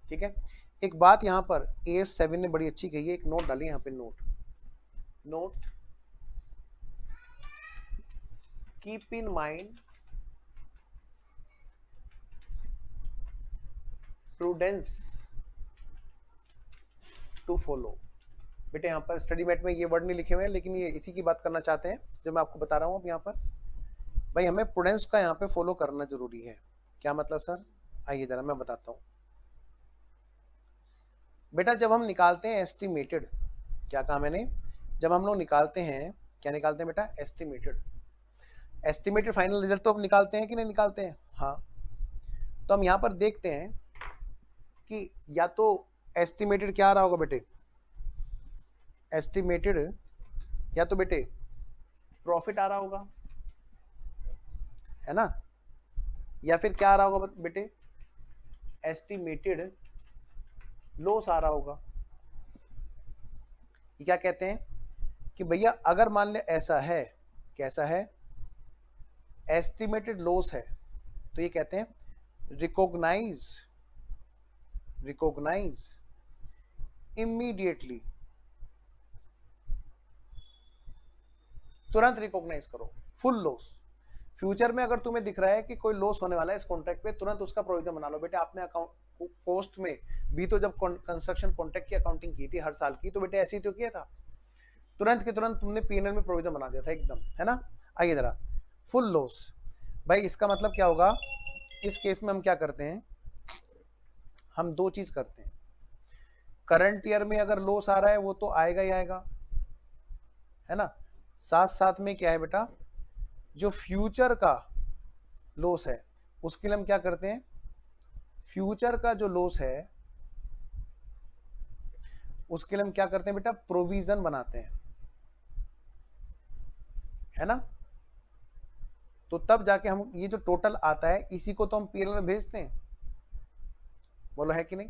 ठीक है। एक बात यहां पर AS7 ने बड़ी अच्छी कही है, एक नोट डाली यहां पे, note keep in mind prudence to follow. बेटे यहाँ पर स्टडी मेट में ये वर्ड नहीं लिखे हुए हैं, लेकिन ये इसी की बात करना चाहते हैं जो मैं आपको बता रहा हूँ अब यहाँ पर, भाई हमें प्रूडेंस का यहाँ पे फॉलो करना जरूरी है। क्या मतलब सर, आइए जरा मैं बताता हूँ। बेटा जब हम निकालते हैं एस्टिमेटेड, क्या कहा मैंने, जब हम लोग निकालते हैं, क्या निकालते हैं बेटा, एस्टिमेटेड फाइनल रिजल्ट तो हम निकालते हैं कि नहीं निकालते हैं, हाँ। तो हम यहाँ पर देखते हैं कि या तो एस्टिमेटेड क्या आ रहा होगा बेटे, एस्टिमेटेड या तो बेटे प्रॉफिट आ रहा होगा, है ना, या फिर क्या आ रहा होगा बेटे, एस्टिमेटेड लॉस आ रहा होगा। ये क्या कहते हैं कि भैया अगर मान ले ऐसा है, कैसा है, एस्टिमेटेड लॉस है, तो ये कहते हैं रिकॉग्नाइज इमीडिएटली, तुरंत रिकॉग्नाइज करो फुल लॉस। फ्यूचर में अगर तुम्हें दिख रहा है कि कोई लॉस होने वाला है इस कॉन्ट्रैक्ट पे, तुरंत उसका प्रोविजन बना लो। बेटे आपने अकाउंट पोस्ट में भी तो जब कंस्ट्रक्शन कॉन्ट्रैक्ट की अकाउंटिंग की थी हर साल की, तो बेटे ऐसे ही तो किया था, तुरंत के तुरंत तुमने P&L में प्रोविजन बना दिया था एकदम, है ना। आइए जरा, फुल लॉस भाई इसका मतलब क्या होगा, इस केस में हम क्या करते हैं, हम दो चीज करते हैं। करंट ईयर में अगर लॉस आ रहा है वो तो आएगा ही आएगा, है ना। साथ साथ में क्या है बेटा, जो फ्यूचर का लॉस है उसके लिए हम क्या करते हैं, फ्यूचर का जो लॉस है उसके लिए हम क्या करते हैं बेटा, प्रोविजन बनाते हैं, है ना। तो तब जाके हम ये जो टोटल आता है इसी को तो हम पीएल में भेजते हैं, बोलो है कि नहीं।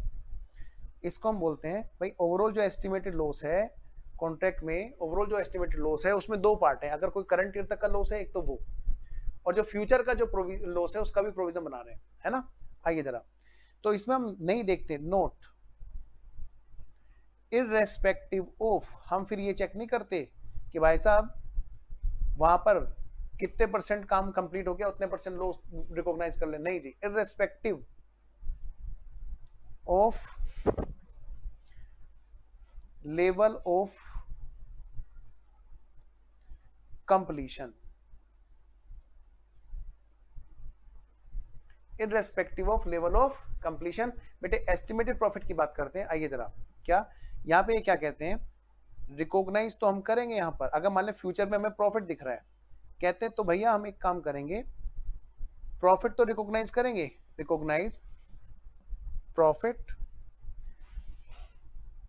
इसको हम बोलते हैं भाई ओवरऑल जो एस्टिमेटेड लॉस है कॉन्ट्रैक्ट में, ओवरऑल जो एस्टिमेटेड लॉस है उसमें दो पार्ट है। अगर कोई करंट ईयर तक का लॉस है एक तो वो, और जो फ्यूचर का जो लॉस है उसका भी प्रोविजन बना रहे हैं, है ना। आइए जरा, तो इसमें हम नहीं देखते नोट इररेस्पेक्टिव ऑफ, हम फिर ये चेक नहीं करते कि भाई साहब वहां पर कितने परसेंट काम कंप्लीट हो गया उतने परसेंट लॉस रिकॉग्नाइज कर ले, नहीं जी, irrespective of level of completion, irrespective of level of completion. बेटे एस्टिमेटेड प्रॉफिट की बात करते हैं, आइए जरा, क्या यहाँ पे क्या कहते हैं, रिकॉग्नाइज तो हम करेंगे यहाँ पर, अगर मान लें फ्यूचर में हमें प्रॉफिट दिख रहा है, कहते हैं तो भैया हम एक काम करेंगे, प्रॉफिट तो रिकॉग्नाइज करेंगे, रिकॉग्नाइज प्रॉफिट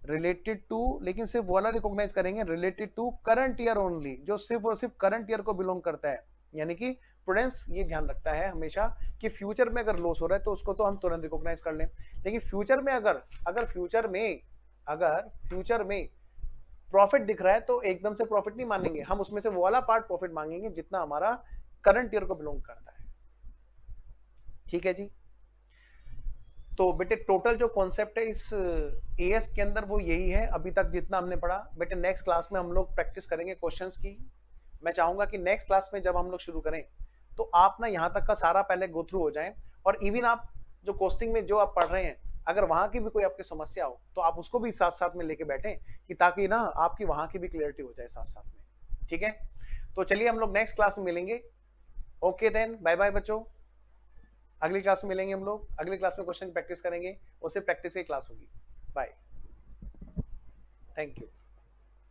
रिलेटेड टू, लेकिन सिर्फ वाला रिकॉग्नाइज करेंगे related to current year only, जो सिर्फ और सिर्फ करंट ईयर को बिलोंग करता है। यानी कि प्रूडेंस ये ध्यान रखता है हमेशा कि फ्यूचर में अगर लॉस हो रहा है तो उसको तो हम तुरंत रिकॉग्नाइज कर लें, लेकिन फ्यूचर में अगर फ्यूचर में प्रॉफिट दिख रहा है तो एकदम से प्रॉफिट नहीं मानेंगे हम, उसमें से वो वाला पार्ट प्रॉफिट मांगेंगे जितना हमारा करंट ईयर को बिलोंग करता है। ठीक है जी। तो बेटे टोटल जो कॉन्सेप्ट है इस एएस के अंदर वो यही है अभी तक जितना हमने पढ़ा। बेटे नेक्स्ट क्लास में हम लोग प्रैक्टिस करेंगे क्वेश्चंस की। मैं चाहूंगा कि नेक्स्ट क्लास में जब हम लोग शुरू करें तो आप ना यहाँ तक का सारा पहले गो थ्रू हो जाएं, और इवन आप जो कोस्टिंग में जो आप पढ़ रहे हैं अगर वहां की भी कोई आपकी समस्या हो तो आप उसको भी साथ साथ में लेके बैठें, कि ताकि ना आपकी वहां की भी क्लियरिटी हो जाए साथ साथ में। ठीक है, तो चलिए हम लोग नेक्स्ट क्लास में मिलेंगे। ओके देन, बाय बाय बच्चों। अगली क्लास में मिलेंगे हम लोग, अगली क्लास में क्वेश्चन प्रैक्टिस करेंगे, उससे प्रैक्टिस की क्लास होगी। Bye, thank you.